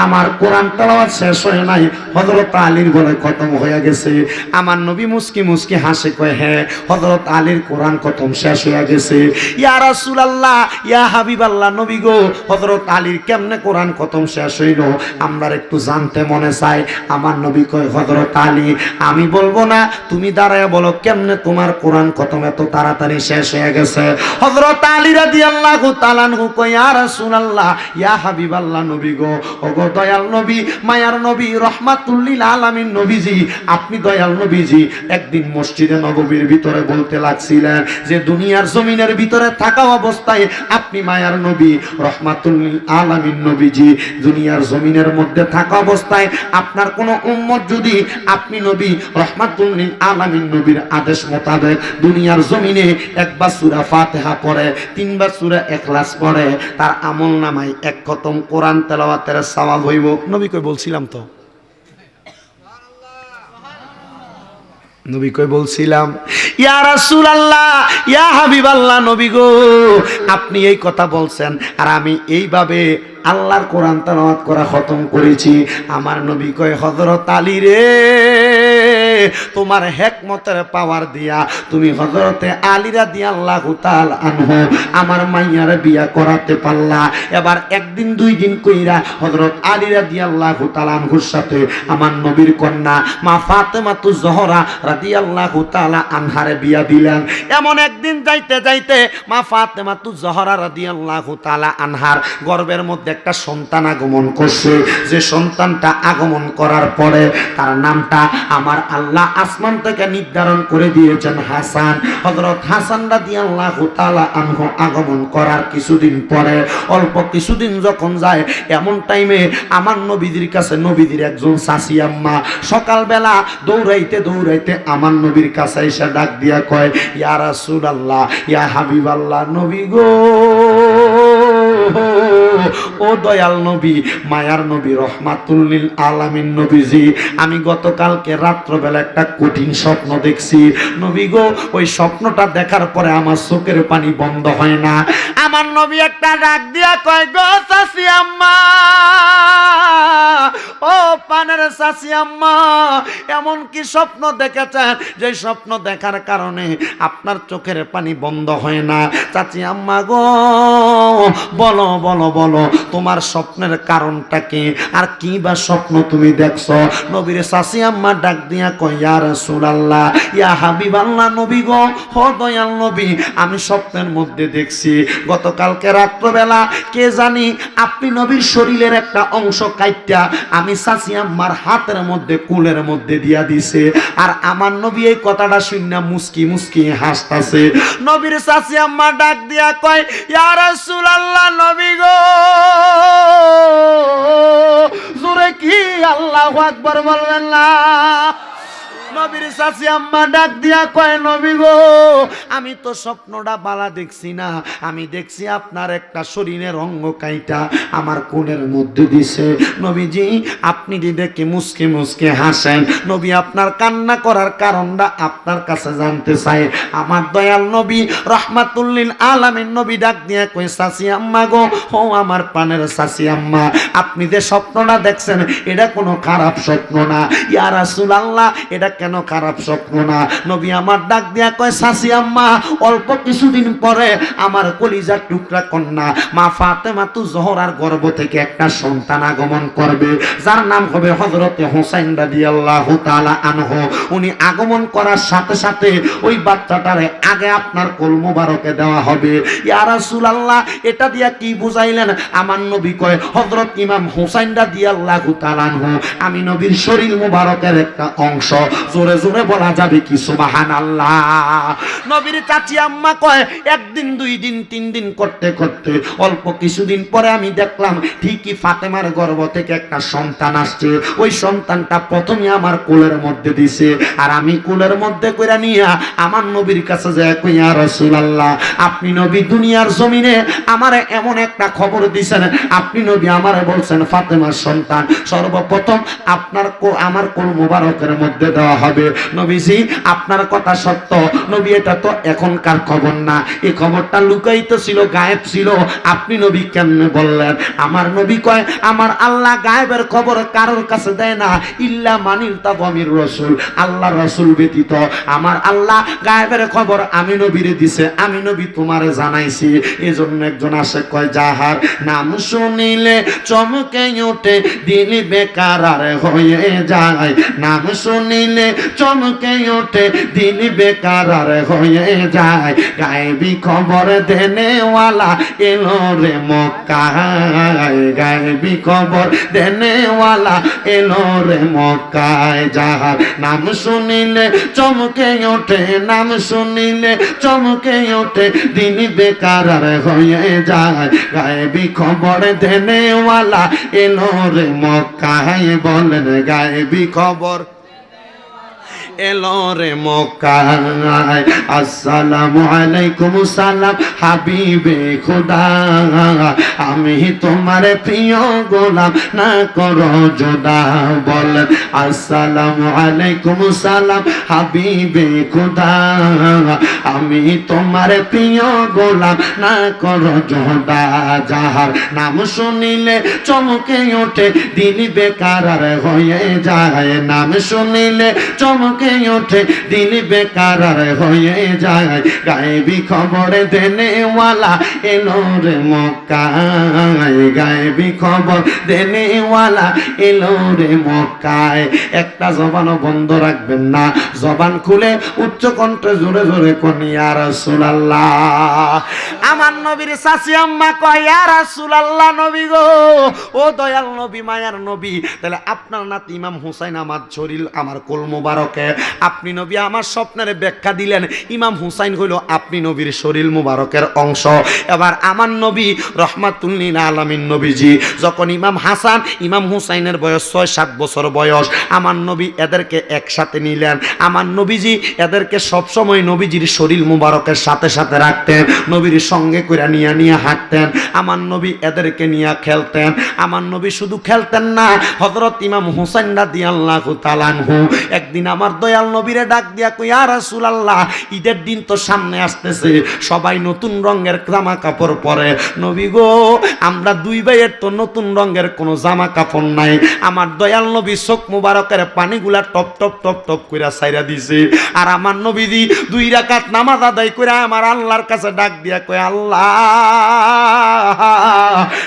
আমার কোরআন তেলাওয়াত শেষ হয় নাই, হযরত আলীর বলে খতম হয়ে গেছে। আমার নবী মুস্কি মুস্কি হাসে কয়, হ্যাঁ হযরত আলীর কোরআন খতম শেষ হয়ে গেছে। ইয়া রাসূলুল্লাহ ইয়া হাবিবাল্লাহ, নবী গো হযরত আলীর কেমনে কোরআন খতম শেষ হইল আমরা একটু জানতে মনে চাই। আমার নবী কয়, হযরত আলী আমি বলবো না, তুমি দাঁড়ায় বলো কেমনে তোমার কোরআন খতম এত তাড়াতাড়ি শেষ হয়ে গেছে। হযরত আলী রাদিয়াল্লাহু তাআলা আনহু কয়, ইয়া রাসূলুল্লাহ ইয়া হাবিবাল্লাহ, নবী গো ওগো দয়াল নবী, মায়ার নবী, রহমাতুল লিল আলামিন নবীজি, আপনি দয়াল নবীজি একদিন মসজিদে নববীর ভিতরে বলতে লাগছিলেন যে দুনিয়ার জমিনের ভিতরে থাকা অবস্থায় আপনি মায়ার নবী, রহমাতুল লিল আলামিন নবীজি, দুনিয়ার জমিনের মধ্যে থাকা অবস্থায় আপনার কোন উম্মত যদি আপনি নবী রহমাতুল লিল আলামিন নবীর আদেশ মোতাবেক দুনিয়ার জমিনে একবার সূরা ফাতিহা পড়ে, তিনবার সূরা ইখলাস পড়ে, তার আমলনামায় এক খতম কোরআন তেলাওয়াতের সওয়াব হইব। নবী কই বলছিলাম তো, নবী কই বলছিলাম। ইয়া রাসূলুল্লাহ ইয়া হাবিবাল্লাহ, নবী গো আপনি এই কথা বলছেন আর আমি এইভাবে আল্লাহর কোরআন তেলাওয়াত করা খতম করেছি। আমার নবী কয়, হযরত আলী রে তোমার হিকমতের পাওয়ার দিয়া তুমি হযরতে আলী রাদিয়াল্লাহু তাআলা আনহু আমার মাইয়ার বিয়া করাতে পারলা। এবার একদিন দুই দিন কইরা হযরত আলী রাদিয়াল্লাহু তাআলা আনহুর সাথে আমার নবীর কন্যা মা ফাতেমাতুজ জোহরা রাদিয়াল্লাহু তাআলা আনহারে বিয়া দিলেন। এমন একদিন যাইতে যাইতে মা ফাতেমাতুজ জোহরা রাদিয়াল্লাহু তাআলা আনহার গর্ভের মধ্যে একটা সন্তান আগমন করছে। যে সন্তানটা আগমন করার পরে তার নামটা আমার আল্লাহ আসমান থেকে নির্ধারণ করে দিয়েছেন হাসান। হযরত হাসান রাদিয়াল্লাহু তাআলা আনহু আগমন করার কিছুদিন পরে, অল্প কিছুদিন যখন যায়, এমন টাইমে আমার নবীদের কাছে নবীদের একজন চাচি আম্মা সকালবেলা দৌড়াইতে দৌড়াইতে আমার নবীর কাছে এসে ডাক দিয়া কয়, ইয়া রাসূলুল্লাহ ইয়া হাবিবাল্লাহ, নবী গো ও দয়াল নবী, মায়ার নবী, রহমাতুল লিল আলামিন নবীজি, আমি গতকালকে রাত্রবেলা একটা কঠিন স্বপ্ন দেখছি। নবী গো ওই স্বপ্নটা দেখার পরে আমার চোখের পানি বন্ধ হয় না। আমার নবী একটা ডাক দিয়া কয়, গো চাচি আম্মা, ও পানের চাচি আম্মা, এমন কি স্বপ্ন দেখেছেন যে স্বপ্ন দেখার কারণে আপনার চোখের পানি বন্ধ হয় না? চাচি আম্মা গো বলো বলো বলো তোমার স্বপ্নের কারণটা কি, আর কি বা স্বপ্ন তুমি দেখছো? নবীর চাচি আম্মা ডাক দিয়া কয়, ইয়া রাসূলুল্লাহ ইয়া হাবিবাল্লাহ, নবী গো ও দয়াল নবী, আমি স্বপ্নের মধ্যে দেখছি গতকালকে রাত্রবেলা কে জানি আপনি নবীর শরীরের একটা অংশ কাইট্টা আমি চাচি আম্মার হাতের মধ্যে কুলের মধ্যে দিয়া দিছে। আর আমার নবী এই কথাটা শুনে মুস্কি মুস্কি হাসতাছে। নবীর চাচি আম্মা ডাক দিয়া কয়, ইয়া রাসূলুল্লাহ, নবী গো জোরে কি আল্লাহু আকবার বলবেন না? নবীর চাচি আম্মা ডাক দিয়া কয়, নবী গো আমি তো স্বপ্নটা বালা দেখছি না, আমি দেখছি আপনার একটা শরীরের অঙ্গ কাইটা আমার কোলের মধ্যে দিছে। নবীজি আপনি দেখে মুসকে মুসকে হাসেন। নবী আপনার কান্না করার কারণটা আপনার কাছে জানতে চাই। আমার দয়াল নবী রহমাতুল লিল আলামিন নবী ডাক দিয়া কয়, চাচি আম্মা গো ও আমার পানের চাচি আম্মা, আপনি যে স্বপ্নটা দেখছেন এটা কোনো খারাপ স্বপ্ন না। ইয়া রাসূলুল্লাহ এটা কেন খারাপ স্বপ্ন না? নবী আমার ডাক দিয়া কয়, চাচি আম্মা অল্প কিছুদিন পরে আমার কলিজার টুকরা কন্যা মা ফাতেমাতুজ জোহরার গর্ভ থেকে একটা সন্তান আগমন করবে, যার নাম হবে হযরতে হুসাইন রাদিয়াল্লাহু তাআলা আনহু। উনি আগমন করার সাথে সাথে ওই বাচ্চাটারে আগে আপনার কোল মোবারকে দেওয়া হবে। ইয়া রাসূলুল্লাহ এটা দিয়া কি বুঝাইলেন? আমার নবী কয়, হযরত ইমাম হুসাইন রাদিয়াল্লাহু তাআলা আনহু আমি নবীর শরীর মোবারকের একটা অংশ। জোরে জোরে বলা যাবে কি সুবহানাল্লাহ? নবীর চাচি আম্মা কয়, একদিন দুই দিন তিন দিন করতে করতে অল্প কিছুদিন পরে আমি দেখলাম ঠিকই ফাতেমার গর্ভ থেকে একটা সন্তান আসছে। ওই সন্তানটা প্রথমে আমার কোলের মধ্যে দিছে, আর আমি কোলের মধ্যে কইরা নিয়া আমার নবীর কাছে যায় কই, ইয়া রাসূলুল্লাহ আপনি নবী দুনিয়ার জমিনে আমারে এমন একটা খবর দিছেন, আপনি নবী আমারে বলছেন ফাতেমার সন্তান সর্বপ্রথম আপনার আমার কোল মোবারকের মধ্যে দেওয়া হবে। নবীজি আপনার কথা সত্য, নবী এটা তো এখনকার খবর না, এই খবরটা লুকায়িত ছিল, গায়েব ছিল, আপনি নবী কেমনে বললেন? আমার নবী কয় আমার আল্লাহ গায়েবের খবর কারোর কাছে দেয় না, ইল্লা মানির তাবির রাসূল, আল্লাহ রাসূল ব্যতীত আমার আল্লাহ গায়েবের খবর আমি নবীরে দিছে, আমি নবী তোমারে জানাইছি। এজন্য একজন আসে কয় যাহার নাম শুনিলে চমকে ওঠে দিল বেকার আর হয়ে যায়, নাম শুনিলে চমকে ওঠে দিল বেকার আর হয়ে যায়, গায়েবী খবর দেনেওয়ালা এলো রে মক্কায়, গায়েবী খবর দেনেওয়ালা এলো রে মক্কায়, যাহার নাম শুনিলে চমকে ওঠে, নাম শুনিলে চমকে ওঠে দিন বেকার আর হয়ে যায়, গায়েবী খবর দেনেওয়ালা এলো রে মক্কায়, বলেন গায়েবী খবর এলো রে মক্কায়। আসসালামু আলাইকুম সালাম হাবিবে খোদা, আমি তোমার প্রিয় গোলাম না করো জোদা, বলেন আসসালামু আলাইকুম সালাম হাবিবে খোদা, আমি তোমার প্রিয় গোলাম না করো জোদা, যাহার নাম শুনিলে চমকে ওঠে দিল বেকার আর হয়ে যায়, নাম শুনিলে চমকে ওঠে দিল বেকার আর হয়ে যায়, গায়েবী খবর দেনেওয়ালা এলো রে মক্কায়, গায়েবী খবর দেনেওয়ালা এলো রে মক্কায়। একটা জবানও বন্ধ রাখবেন না, জবান খুলে উচ্চ কণ্ঠে জোরে জোরে কোন ইয়া রাসূলুল্লাহ। আমার নবীর চাচি আম্মা কয় ইয়া রাসূলুল্লাহ, নবী গো, ও দয়াল নবী, মায়ার নবী, তাহলে আপনার নাতি ইমাম হুসাইন আমার শরীর, আমার কোল মুবারকে, আপনি নবী আমার স্বপ্নের ব্যাখ্যা দিলেন ইমাম হুসাইন হইল আপনি নবীর শরীর মুবারকের অংশ। এবার আমার নবী রহমাতুল লিল আলামিন নবীজি যখন ইমাম হাসান ইমাম হুসাইনের বয়স 6-7 বছর বয়স, আমার নবী এদেরকে একসাথে নিলেন। আমার নবীজি এদেরকে সবসময় নবীজির শরীর মুবারকের সাথে সাথে রাখতেন, নবীর সঙ্গে করে নিয়ে নিয়ে হাঁটতেন, আমার নবী এদেরকে নিয়ে খেলতেন। আমার নবী শুধু খেলতেন না, হযরত ইমাম হুসাইন রাদিয়াল্লাহু তাআলা আনহু একদিন আমার দয়াল নবীরে ডাক দিয়া কই ইয়া রাসূলুল্লাহ, ঈদের দিন তো সামনে আসতেছে, সবাই নতুন রঙের জামা কাপড় পরে, নবী গো আমরা দুই ভাইয়ের তো নতুন রঙের কোনো জামা কাপড় নাই। আমার দয়াল নবী চোখ মুবারকের পানিগুলা টপ টপ টপ টপ কইরা ছাইরা দিছে, আর আমার নবীজি 2 রাকাত নামাজ আদায় কইরা আমার আল্লাহর কাছে ডাক দিয়া কই আল্লাহ,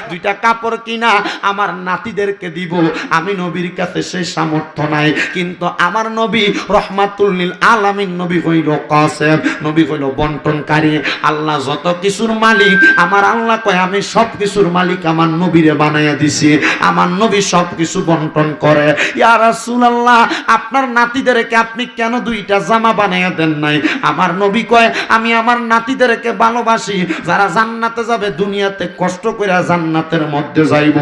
2টা কাপড় কিনা আমার নাতিদেরকে দিব, আমি নবীর কাছে সেই সামর্থ্য নাই, কিন্তু আমার নবী রহমাতুল লিল আলামিন নবী হইল কাসেম, নবী হইল বন্টনকারী। আল্লাহ যত কিছুর মালিক, আমার আল্লাহ কয় আমি সব কিছুর মালিক আমার নবীরে বানাইয়া দিছি, আমার নবী সব কিছু বন্টন করে। ইয়া রাসূলুল্লাহ, আপনার নাতিদেরকে আপনি কেন 2টা জামা বানাইয়া দেন নাই? আমার নবী কয় আমি আমার নাতিদেরকে ভালোবাসি, যারা জান্নাতে যাবে দুনিয়াতে কষ্ট করে জান্নাতের মধ্যে যাইব।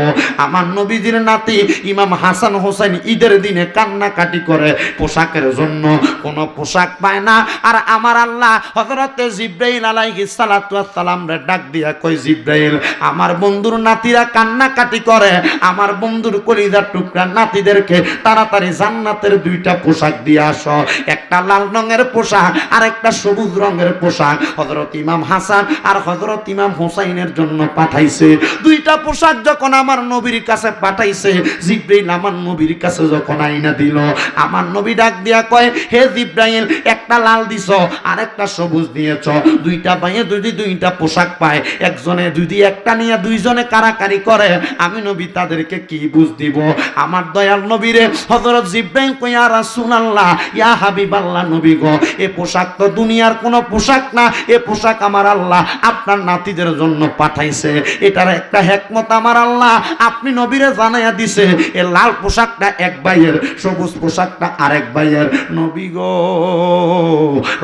আমার নবীজির নাতি ইমাম হাসান হোসেন ঈদের দিনে কান্নাকাটি করে, পোশাকের জন্য কোনো পোশাক পায় না, আর আমার আল্লাহ হযরতে জিবরাইল আলাইহিস সালাতু ওয়াস সালাম রে ডাক দিয়া কই জিবরাইল, আমার বন্ধুর নাতিরা কান্নাকাটি করে, আমার বন্ধুর কলিজার টুকরা নাতিদেরকে তাড়াতাড়ি জান্নাতের 2টা পোশাক দিয়ে আসো, একটা লাল রঙের পোশাক আর একটা সবুজ রঙের পোশাক হযরত ইমাম হাসান আর হযরত ইমাম হুসাইনের জন্য পাঠাইছে। 2টা পোশাক যখন আমার নবীর কাছে পাঠাইছে, জিবরাইল আমার নবীর কাছে যখন আইনা দিল, আমার নবী ডাক দিয়া কয় হে জিবরাইল, একটা লাল দিছো আর একটা সবুজ দিয়েছ, 2টা ভাইয়ে যদি 2টা পোশাক পায়, একজনে যদি একটা নিয়ে 2জনে কারাকারি করে, আমি নবী তাদেরকে কি বুঝ দিব? আমার দয়াল নবীরে হযরত জিবরাইল কয় ইয়া রাসূলুল্লাহ, ইয়া হাবিবাল্লাহ, নবী গো, এ পোশাক তো দুনিয়ার কোনো পোশাক না, এ পোশাক আমার আল্লাহ আপনার নাতিদের জন্য পাঠাইছে, এটার একটা হিকমত আমার আল্লাহ আপনি নবীরে জানাইয়া দিছে, এ লাল পোশাকটা এক ভাইয়ের, সবুজ পোশাকটা আরেক ভাইয়ের। নবী গো,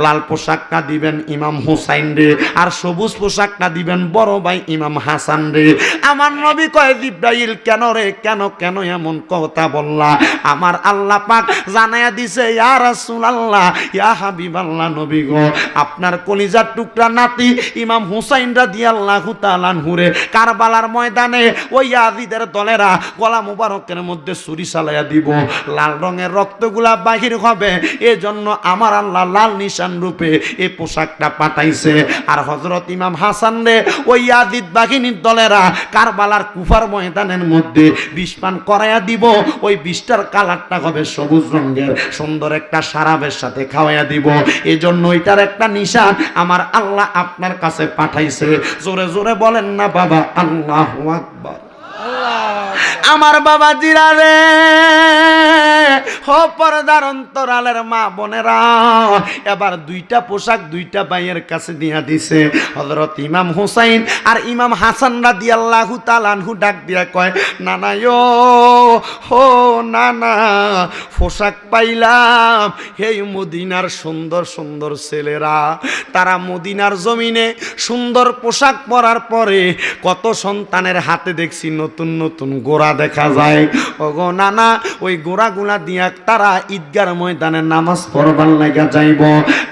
লাল পোশাকটা দিবেন ইমাম হুসাইন রে, আর সবুজ পোশাকটা দিবেন বড় ভাই ইমাম হাসান রে। আমার নবী কয় জিবরাইল কেন রে, কেন কেন এমন কথা বললা? আমার আল্লাহ পাক জানাইয়া দিছে ইয়া রাসূলুল্লাহ, ইয়া হাবিবাল্লাহ, নবী গো, আপনার কলিজার টুকরা নাতি ইমাম হুসাইন রাদিয়াল্লাহু তাআলা আনহু রে কারবালার কারবালার ময়দানে ওই ইয়াজিদের দলেরা গলা মুবারকের মধ্যে ছুরি চালাইয়া দিব, লাল রঙের রক্তগুলা বাহির হবে, এজন্য আমার আল্লাহ লাল নিশান রূপে এই পোশাকটা পাঠাইছে। আর হযরত ইমাম হাসান রে ওই ইয়াজিদ বাহিনীর দলেরা কারবালার কুফার ময়দানের মধ্যে বিষ পান করাইয়া দিব, ওই বিষটার কালারটা হবে সবুজ রঙের, সুন্দর একটা শরাবের সাথে খাওয়াইয়া দিব। এজন্য ওইটার একটা নিশান আমার আল্লাহ আপনার কাছে পাঠাইছে। জোরে জোরে বলেন না বাবা আল্লাহু আকবার। আমার বাবা জিরা রে, হো পর্দার অন্তরালের মা বোনেরা, এবার দুইটা পোশাক দুইটা ভাইয়ের কাছে দিয়া দিছে। হযরত ইমাম হুসাইন আর ইমাম হাসান রাদিয়াল্লাহু তাআলা আনহু ডাক দিয়া কয়, নানা ইয়ো হো নানা, পোশাক পাইলাম এই মদিনার সুন্দর সুন্দর ছেলেরা, তারা মদিনার জমিনে সুন্দর পোশাক পরার পরে কত সন্তানের হাতে দেখছি নতুন নতুন গোড়া দেখা যায়। ওগো নানা, ওই গোড়াগুলা দিয়া তারা ঈদগার ময়দানে নামাজ পড়বার লাগা যাইব।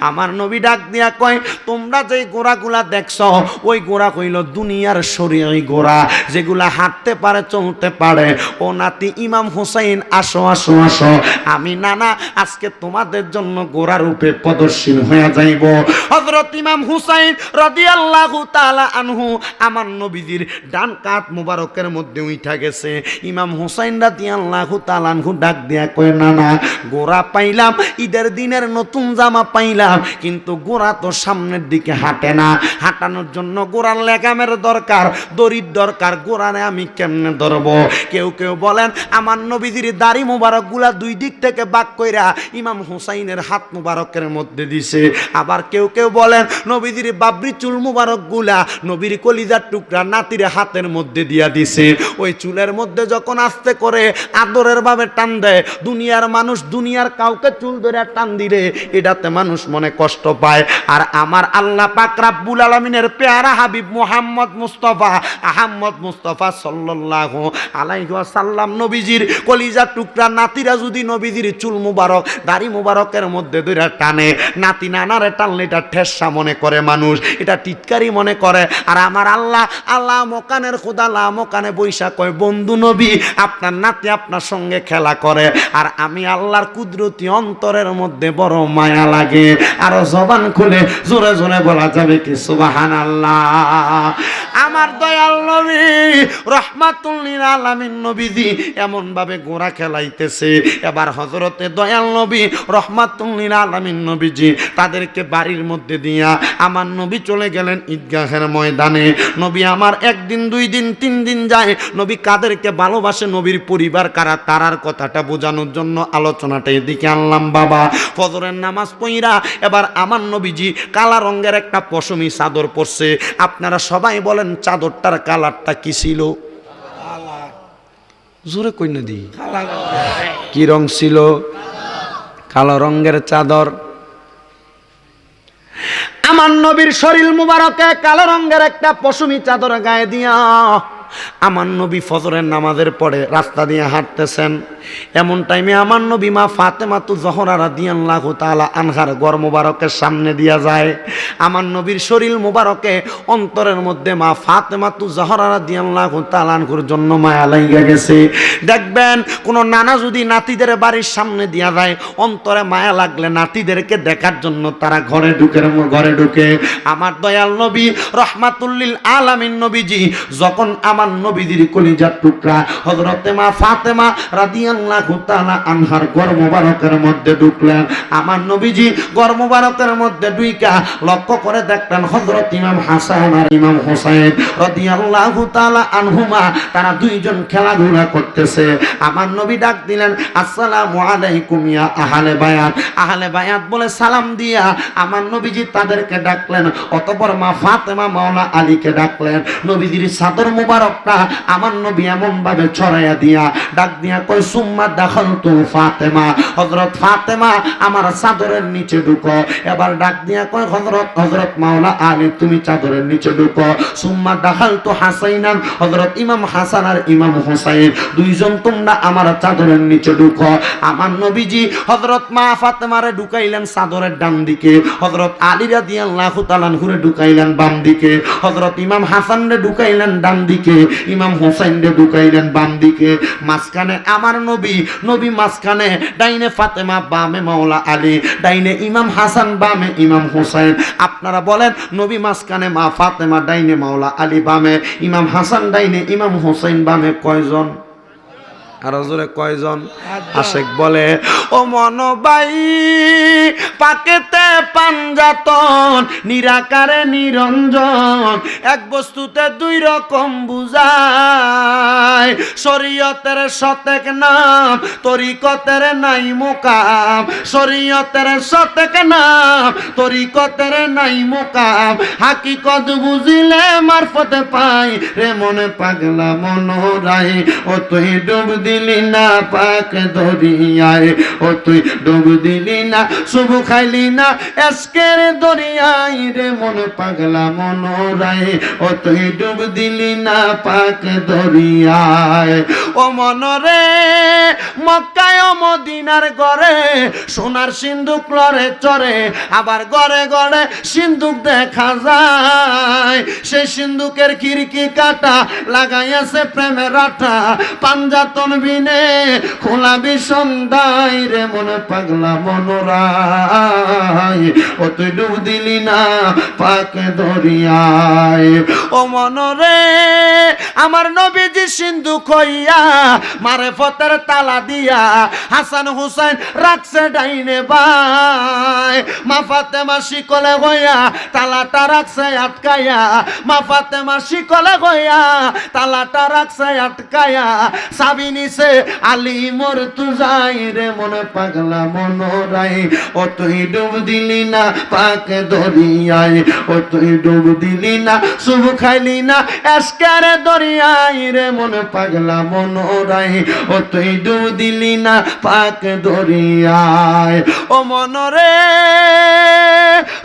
আমার নবী ডাক দিয়া কয়, তোমরা যে গোড়াগুলা দেখছো ওই গোড়া কইল দুনিয়ার শরীয়ী গোড়া, যেগুলা হাঁটতে পারে চলতে পারে। ও নাতি ইমাম হুসাইন, আসো আসো আসো, আমি নানা আজকে তোমাদের জন্য গোড়া রূপে প্রদর্শন হয়ে যাইব। হযরত ইমাম হুসাইন রাদিয়াল্লাহু তাআলা আনহু আমার নবীজির ডান কাঁধ মুবারকের মধ্যে উঠা গেছে। ইমাম হুসাইন রাদিয়াল্লাহু তাআলা আনহু ডাক দিয়া কয়, নানা গোড়া পাইলাম, ঈদের দিনের নতুন জামা পাইলাম, কিন্তু গোড়া তো সামনের দিকে হাঁটে না, হাঁটানোর জন্য গোড়ার লেগামের দরকার, দড়ির দরকার, গোড়ারে আমি কেমনে ধরবো? কেউ কেউ বলেন আমার নবীজির দাড়ি মুবারক গুলা দুই দিক থেকে বাক কইরা ইমাম হুসাইনের হাত মুবারকের মধ্যে দিছে। আবার কেউ কেউ বলেন নবীজির বাবরি চুল মুবারক গুলা নবীর কলিজার টুকরা নাতির হাতের মধ্যে দিয়া দিছে। ওই চুলের মধ্যে যখন আস্তে করে আদরের ভাবে টান দেয়, দুনিয়ার মানুষ দুনিয়ার কাউকে চুল ধরে টান দিলে এটাতে মানুষ মনে কষ্ট পায়। আর আমার আল্লাহ পাক রাব্বুল আলামিনের পেয়ারা হাবিব মুহাম্মদ মুস্তাফা আহমদ মুস্তাফা সাল্লাল্লাহু আলাইহি ওয়াসাল্লাম নবীজির কলিজার টুকরা নাতিরা যদি নবীজির চুল মুবারক দাড়ি মুবারকের মধ্যে ধরে টানে, নাতি নানারে টানলে এটা ঠেসা মনে করে মানুষ, এটা টিটকারি মনে করে। আর আমার আল্লাহ আল্লাহ মোকানের খোদা লা মোকানে বৈশা কয়, বন্ধু নবী আপনার নাতি আপনার সঙ্গে খেলা করে, আর আমি আল্লাহর কুদরতি অন্তরের মধ্যে বড় মায়া লাগে। আর জবান খুলে জোরে জোরে বলা যাবে কি সুবহানাল্লাহ। আমার দয়াল নবী রাহমাতুল লিল আলামিন নবীজি এমন ভাবে গোড়া খেলাইতেছে। এবার হযরতে দয়াল নবী রাহমাতুল লিল আলামিন নবীজি তাদেরকে বাড়ির মধ্যে দিয়া আমার নবী চলে গেলেন ঈদগাহের ময়দানে। নবী আমার একদিন দুই দিন তিন দিন যায়, নবী কাদেরকে ভালোবাসে, নবীর পরিবার কারা, তারার কথাটা বোঝানোর জন্য আলোচনাটা এদিকে আনলাম বাবা। ফজরের নামাজ পইরা এবার আমার নবীজি কালা রঙের একটা পশমি চাদর পরছে। আপনারা সবাই বলেন চাদরটার কালারটা কি ছিল? জোরে কই না দি, কি রং ছিল? কালো রঙের চাদর। আমার নবীর শরীর মুবারকে কালো রঙের একটা পশমি চাদর গায়ে দিয়া আমার নবী ফজরের নামাজের পরে রাস্তা দিয়ে হাঁটতেছেন। এমন টাইমে আমার নবী মা ফাতেমাতু জহরা রাদিয়াল্লাহু তাআলা আনহার ঘর মুবারকের সামনে দিয়া যায়। আমার নবীর শরীর মুবারকে অন্তরের মধ্যে মা ফাতেমাতু জহরা রাদিয়াল্লাহু তাআলা আনহার জন্য মায়া লাগা গেছে। দেখবেন কোন নানা যদি নাতিদের বাড়ির সামনে দিয়া যায়, অন্তরে মায়া লাগলে নাতিদেরকে দেখার জন্য তারা ঘরে ঢুকে। আমার দয়াল নবী রাহমাতুল লিল আলামিন নবীজি যখন আমার নবীজির কলিজার টুকরা হযরতে মা ফাতেমা রাদিয়াল্লাহু তাআলা আনহার ঘর মুবারকের মধ্যে ঢুকলেন, আমার নবীজি ঘর মুবারকের মধ্যে ঢুইকা লক্ষ্য করে দেখলেন হযরত ইমাম হাসান আর ইমাম হুসাইন রাদিয়াল্লাহু তাআলা আনহুমা তারা দুইজন খেলাধুলা করতেছে। আমার নবী ডাক দিলেন, আসসালামু আলাইকুম ইয়া আহলে বায়াত। আহলে বায়াত বলে সালাম দিয়া আমার নবীজি তাদেরকে ডাকলেন। অতঃপর মা ফাতেমা মাওলা আলীকে ডাকলেন। নবীজির চাদর মুবারকটা আমার নবী এমন ভাবে ছড়াইয়া দিয়া ডাক দিয়া কয়, সুম্মা দাখালতু ফাতেমা, হযরত ফাতেমা আমার চাদরের নিচে ঢুকো। এবার ডাক দিয়া কয়, হযরত মাওলা আলী তুমি চাদরের নিচে ঢুকো। সুম্মা দাখালতু হাসাইনান, হযরত ইমাম হাসান আর ইমাম হুসাইন দুইজন তোমরা আমার চাদরের নিচে ঢুকো। আমার নবীজি হযরত মা ফাতেমারে ঢুকাইলেন চাদরের ডান দিকে, হযরত আলী রাদিয়াল্লাহু তাআলা আনহুরে ঢুকাইলেন বাম দিকে, হযরত ইমাম হাসানরে ঢুকাইলেন ডান দিকে, দিকে, ইমাম হোসেন রে ঢুকাইলেন বাম দিকে, মাঝখানে আমার নবী, নবী মাঝখানে, ডাইনে ফাতেমা, বামে মাওলা আলী, ডাইনে ইমাম হাসান, বামে ইমাম হোসেন। আপনারা বলেন নবী মাঝখানে, মা ফাতেমা ডাইনে, মাওলা আলী বামে, ইমাম হাসান ডাইনে, ইমাম হোসেন বামে, কয়জন? আর জোরে কয়জন? আশেক বলে ও মনবাই পাকেতে পাঞ্জাতন, নিরাকারে নিরঞ্জন, এক বস্তুতে দুই রকম বুঝায়, শরীয়তের শতেক নাম, তরিকতের নাই মুকাম, শরীয়তের শতেক নাম, তরিকতের নাই মুকাম, হাকিকত বুঝিলে মারফতে পাই রে মনে পাগলা মনোরাই, ও তুই ডুব দিলি না পাক দরিয়ায়, ও তুই ডুব দিলি না, শুভ খাইলি না এসকের দরিয়ায় রে মন পাগলা মনোরায়, ও তুই ডুব দিলি না পাক দরিয়ায়। ও মনরে মক্কায় ও মদিনার ঘরে, সোনার সিন্ধুক লরে চরে, আবার ঘরে ঘরে সিন্ধুক দেখা যায়, সেই সিন্ধুকের খিড়কি কাটা লাগাইয়াছে প্রেমের আঠা, পাঞ্জাতন বিনে খোলা বিসন্ধাই রে মন পাগলা মনোরায়, ও তুই ডুব দিলি না পাক দরিয়ায়। ও মনরে আমার নবীজি সিন্ধু কইয়া মারেফতের তালা দিয়া, হাসান হুসাইন রাখছে ডাইনে বাই, মা ফাতেমা শিকলে গইয়া তালাটা রাখছে আটকায়া, মা ফাতেমা শিকলে গইয়া তালাটা রাখছে আটকায়া, চাবি নিছে আলী মোর তুজাই রে মনে পাগলা মনোরাই, ও তুই ডুব দিলি না পাক দরিয়ায়, ও তুই ডুব দিলি না, শুভ খাইলি না এসকের দরিয়ায় রে মনে পাগলা মনোরাই, ও তুই ডুব দিলি না পাক দরিয়ায়। ও মনরে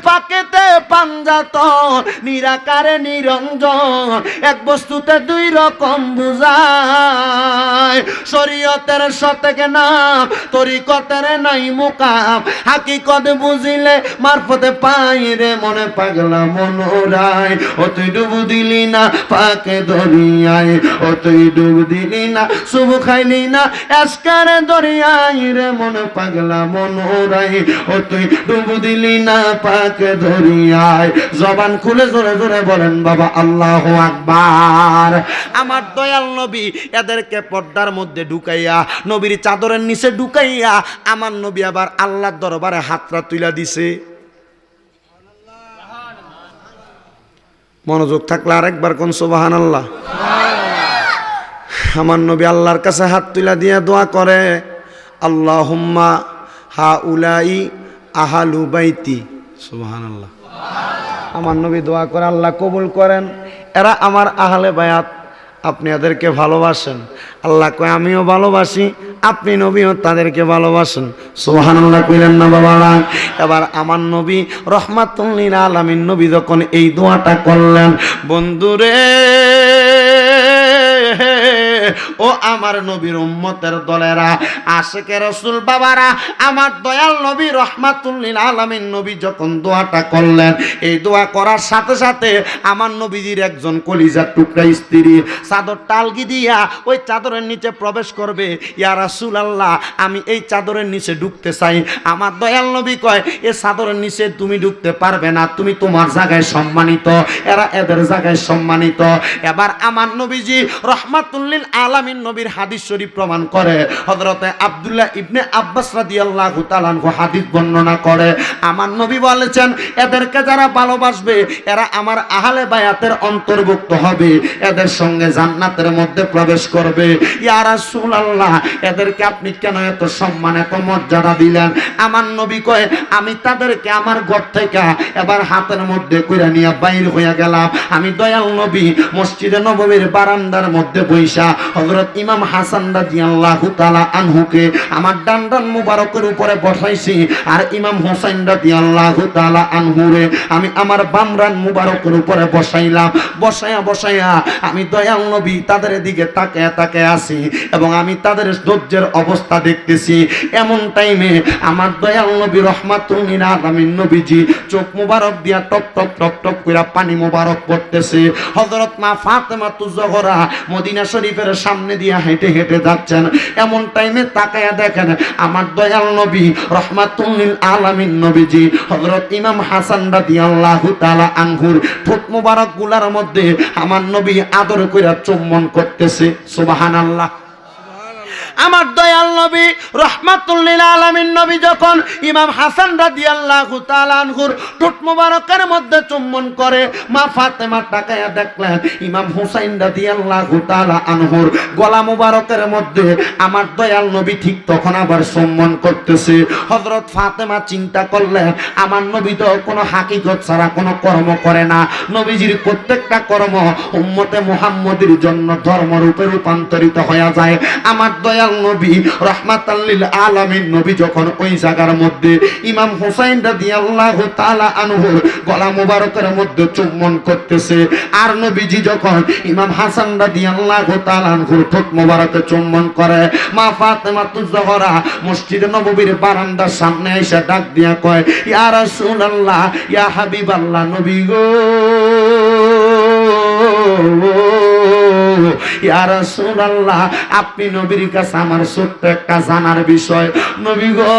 পাকেতে পাঞ্জাতন, নিরাকারে নিরঞ্জন, এক বস্তুতে দুই রকম বুঝায়, শরীয়তের শতেক নাম, তরিকতের নাই মুকাম, হাকিকত বুঝিলে মারফতে পাই রে মনে পাগলা মনোরায়, ও তুই ডুব দিলি না পাক দরিয়ায়, ও তুই ডুব দিলি না, শুভ খাইলি না এসকার দরিয়ায় রে মনে পাগলা মনোরায়, ও তুই ডুব দিলি না পাক দরিয়ায়। জবান খুলে জোরে জোরে বলেন বাবা আল্লাহু আকবার। আমার দয়াল নবী এদেরকে পর্দার মধ্যে ঢুকাইয়া, নবীর চাদরের নিচে ঢুকাইয়া, আমার নবী আবার আল্লাহর দরবারে হাতটা তুলে দিছে। মনোযোগ থাকলে আরেকবার কোন সুবহানাল্লাহ। আমার নবী আল্লাহর কাছে হাত তুলে দিয়ে দোয়া করে, আল্লাহুম্মা হাউলাই আহালু বাইতি। সুবহানাল্লাহ। আমার নবী দোয়া করে আল্লাহ কবুল করেন, এরা আমার আহলে বায়াত, আপনি এদেরকে ভালোবাসেন। আল্লাহ কয় আমিও ভালোবাসি, আপনি নবীও তাদেরকে ভালোবাসেন। সুবহানাল্লাহ কইলেন না বাবারা? এবার আমার নবী রহমাতুল লিল আলামিন নবী যখন এই দোয়াটা করলেন, বন্ধুরে ও আমার নবীর উম্মতের দলেরা, আশিকে রাসূল বাবারা, আমার দয়াল নবী রহমাতুল লিল আলামিন নবী যখন দোয়াটা করলেন, এই দোয়া করার সাথে সাথে আমার নবীজির একজন কলিজার টুকরা স্ত্রী চাদর টালগি দিয়া ওই চাদরের নিচে প্রবেশ করবে। ইয়া রাসূলুল্লাহ, আমি এই চাদরের নিচে ঢুকতে চাই। আমার দয়াল নবী কয়, এই চাদরের নিচে তুমি ঢুকতে পারবে না, তুমি তোমার জায়গায় সম্মানিত, এরা এদের জায়গায় সম্মানিত। এবার আমার নবীজি রহমাতুল লিল আলামিন নবীর হাদিস শরীফ প্রমাণ করে, হযরতে আব্দুল্লাহ ইবনে আব্বাস রাদিয়াল্লাহু তাআলা আনহু হাদিস বর্ণনা করে, আমার নবী বলেছেন, এদেরকে যারা ভালোবাসবে এরা আমার আহলে বায়াতের অন্তর্ভুক্ত হবে, এদের সঙ্গে জান্নাতের মধ্যে প্রবেশ করবে। ইয়া রাসূলুল্লাহ, এদেরকে আপনি কেন এত সম্মান এত মর্যাদা দিলেন? আমার নবী কয়, আমি তাদেরকে আমার ঘর থেকে এবার হাতের মধ্যে কইরা নিয়ে বাইর হইয়া গেলাম। আমি দয়াল নবী মসজিদে নববীর বারান্দার মধ্যে বইসা হযরত ইমাম হাসান রাদিয়াল্লাহু তাআলা আনহুকে আমার ডান মুবারকের উপরে বসাইছি, আর ইমাম হোসেন রাদিয়াল্লাহু তাআলা আনহুরে আমি আমার বামরান মুবারকের উপরে বসাইলাম। বসাইয়া আমি দয়াল নবী তাদের দিকে তাকায় আছি এবং আমি তাদের ধৈর্যের অবস্থা দেখতেছি। এমন টাইমে আমার দয়াল নবী রহমাতুল লিল আলামিন নবীজি চোখ মুবারক দিয়া টপ টপ টপ টপ করে পানি মুবারক পড়তেছে। হযরত মা ফাতেমা তুজহরা মদিনা শরীফের সামনে দিয়ে হেঁটে হেঁটে যাচ্ছেন। এমন টাইমে তাকায়া দেখেন আমার দয়াল নবী রহমাতুল লিল আলামিন নবীজি হযরত ইমাম হাসান রাদিয়াল্লাহু তাআলা আনহুর ঠোঁট মুবারক গুলার মধ্যে আমার নবী আদর কইরা চুম্বন করতেছে। সুবহানাল্লাহ। আমার দয়াল নবী রহমাতুল লিল আলামিন নবী যখন ইমাম হাসান রাদিয়াল্লাহু তাআলা আনহুর ঠোঁট মোবারকের মধ্যে চুম্বন করে, মা ফাতেমা তাকায়া দেখলেন ইমাম হুসাইন রাদিয়াল্লাহু তাআলা আনহুর গলা মোবারকের মধ্যে আমার দয়াল নবী ঠিক তখন আবার চুম্বন করতেছে। হযরত ফাতেমা চিন্তা করলেন আমার নবী তো কোনো হাকিকত ছাড়া কোনো কর্ম করে না, নবীজির প্রত্যেকটা কর্ম উম্মতে মুহাম্মদের জন্য ধর্মরূপে রূপান্তরিত হয়ে যায়। আমার দয়াল নবী রাহমাতাল লিল আলামিন নবী যখন ওই জায়গার মধ্যে ইমাম হুসাইন রাদিয়াল্লাহু তাআলা আনহুর গলা মোবারকের মধ্যে চুম্বন করতেছে, আর নবীজি যখন ইমাম হাসান রাদিয়াল্লাহু তাআলা আনহুর ঠোঁট মোবারকে চুম্বন করে, মা ফাতেমা তুজহরা মসজিদ নববীর বারান্দার সামনে এসে ডাক দিয়া কয়, ইয়া রাসূলুল্লাহ, ইয়া হাবিবাল্লাহ, নবী গো, ইয়া রাসূলুল্লাহ, আপনি নবীর কাছে আমার ছোট্ট একটা জানার বিষয়। নবী গো,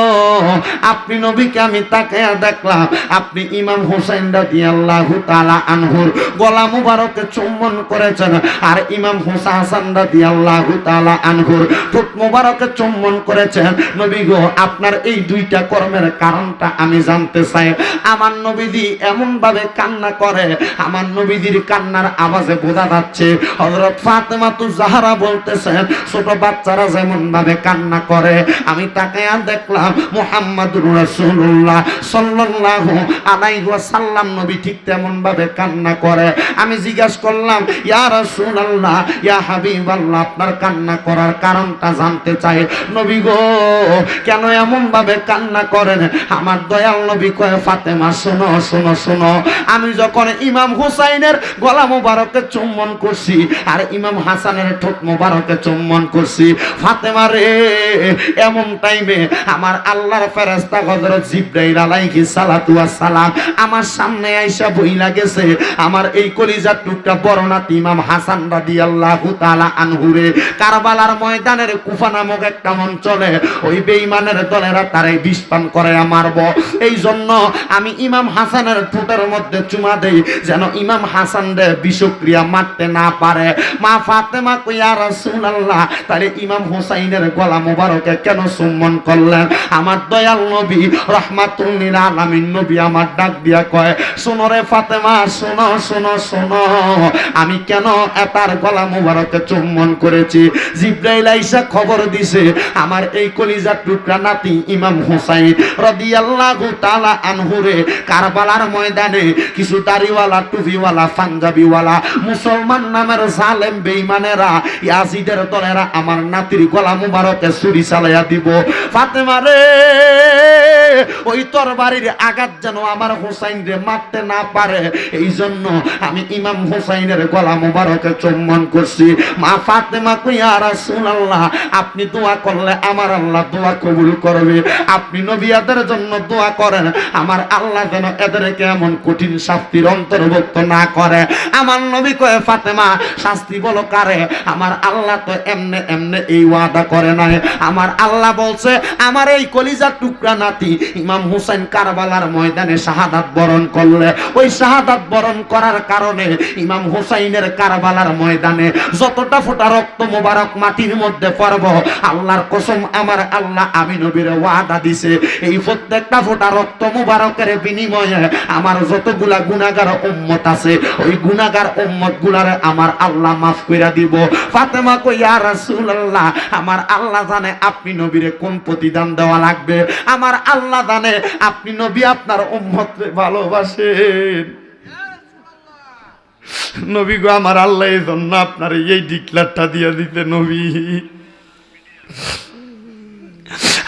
আপনি নবীকে আমি তাকায়া দেখলাম আপনি ইমাম হুসাইন রাদিয়াল্লাহু তাআলা আনহুর গলা মুবারকে চুম্বন করেছেন, আর ইমাম হাসান রাদিয়াল্লাহু তাআলা আনহুর ঠোঁট মুবারকে চুম্বন করেছেন। নবী গো, আপনার এই দুইটা কর্মের কারণটা আমি জানতে চাই। আমার নবীজি এমন ভাবে কান্না করে, আমার নবীজির কান্নার আওয়াজে বোঝা যাচ্ছে হযরত ফাতেমা তুজহরা বলতেছেন ছোট বাচ্চারা যেমন ভাবে কান্না করে, আমি তাকায়া দেখলাম মুহাম্মাদুর রাসূলুল্লাহ সাল্লাল্লাহু আলাইহি ওয়াসাল্লাম নবী ঠিক তেমন ভাবে কান্না করে। আমি জিজ্ঞাসা করলাম, ইয়া রাসূলুল্লাহ, ইয়া হাবিবাল্লাহ, আপনার কান্না করার কারণটা জানতে চাই। নবী গো, কেন এমন ভাবে কান্না করেন? আমার দয়াল নবী কয়, ফাতেমা শোনো শোনো শোনো, আমি যখন ইমাম হুসাইনের গলা মোবারকে চুম্বন করছি আর ইমাম হাসানের ঠোঁট মোবারকে চুম্বন করছি, ফাতেমা রে, এমন টাইমে আমার আল্লাহর ফেরেশতা হযরত জিবরাইল আলাইহিস সালাতু ওয়াস সালাম আমার সামনে আইসা বইলা গেছে আমার এই কলিজার টুকরা বড় নাতি ইমাম হাসান রাদিয়াল্লাহু তাআলা আনহুরে কারবালার ময়দানের কুফা নামক একটা অঞ্চলে ওই বেঈমানের দলেরা তারে বিষ পান করে মারব। এই জন্য আমি ইমাম হাসানের ঠোঁটের মধ্যে চুমা দেই যেন ইমাম হাসান রে বিষক্রিয়া মারতে না পারে। মা ফাতেমা কই, ইয়া রাসূলুল্লাহ, তাহলে ইমাম হুসাইনের গলা মোবারকে কেন চুম্বন করলেন? আমার দয়াল নবী রহমাতুল লিল আলামিন নবী আমার ডাক দিয়া কয়, শোনো রে ফাতেমা, শোনো শোনো শোনো, আমি কেন তার গলা মোবারকে চুম্বন করেছি। জিবরাইল আইসা খবর দিছে আমার এই কলিজার টুকরা নাতি ইমাম হুসাইন রাদিয়াল্লাহু তাআলা আনহুরে কারবালার ময়দানে কিছু দাড়িওয়ালা টুপিওয়ালা পাঞ্জাবিওয়ালা মুসলমান নামের জালেম বেঈমানেরা ইয়াজিদের দলেরা আমার নাতির গলা মুবারকে ছুরি চালাইয়া দিব। ফাতেমা রে, ওই তরবারির আঘাত যেন আমার হুসাইন রে মারতে না পারে, এই জন্য আমি ইমাম হুসাইনের গলা মুবারকে চুম্বন করছি। মা ফাতেমা কই, ইয়া রাসূলুল্লাহ, আপনি দোয়া করলে আমার আল্লাহ দোয়া কবুল করবে। আপনি নবীদের জন্য দোয়া করেন আমার আল্লাহ যেন এদেরকে এমন কঠিন শাস্তির অন্তর্ভুক্ত না করে। আমার নবী কয়, ফাতেমা, শাস্তি বলো কারে? আমার আল্লাহ তো এমনে এমনে এই ওয়াদা করে নাই। আমার আল্লাহ বলছে আমার এই কলিজার টুকরা নাতি ইমাম হুসাইন কারবালার ময়দানে শাহাদাত বরণ করলে, ওই শাহাদাত বরণ করার কারণে ইমাম হুসাইনের কারবালার ময়দানে যতটা ফোঁটা রক্ত মোবারক মাটির মধ্যে পড়ব, আল্লাহর কসম আমার আল্লাহ আমি নবীর ওয়াদা দিছে এই প্রত্যেকটা ফোঁটা রক্ত মোবারকের বিনিময়ে আমার যতগুলা গুনাহগার উম্মত আছে ওই গুনাহগার উম্মত গুলারে আমার আল্লাহ মাফ কইরা দিব। ফাতেমা কই, ইয়া রাসূলুল্লাহ, আমার আল্লাহ জানে আপনি নবীরে কোন প্রতিদান দেওয়া লাগবে। আমার আল্লাহ জানে আপনি নবী আপনার উম্মতকে ভালোবাসেন। নবী গো, আমার আল্লাহ এই জন্য আপনার এই ডিক্লারটা দিয়ে দিতে। নবী,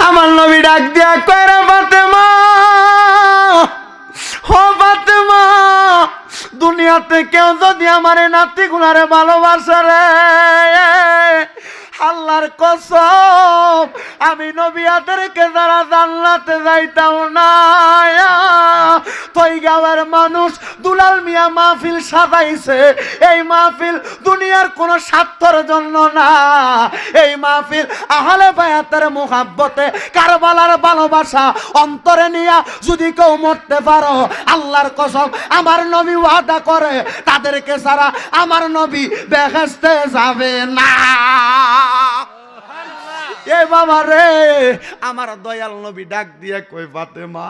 আমার নবী ডাক দিয়া কয়, রে ফাতেমা, ও ফাতেমা, দুনিয়াতে কেউ যদি আমার নাতি গুলারে ভালোবাসে রে, আল্লাহর কসম আমি নবিয়াদেরকে যারা জান্নাতে যাইতাম না। তুই গাঁয়ের মানুষ দুলাল মিয়া মাহফিল সাজাইছে, এই মাহফিল দুনিয়ার কোনো স্বার্থের জন্য না, এই মাহফিল আহলে বায়াতের মুহাব্বতে কারবালার ভালোবাসা অন্তরে নিয়া যদি কেউ মরতে পারো, আল্লাহর কসম আমার নবী ওয়াদা করে তাদেরকে ছাড়া আমার নবী বেহেশতে যাবে না। এ বাবা রে, আমার দয়াল নবী ডাক দিয়ে কই, ফাতেমা,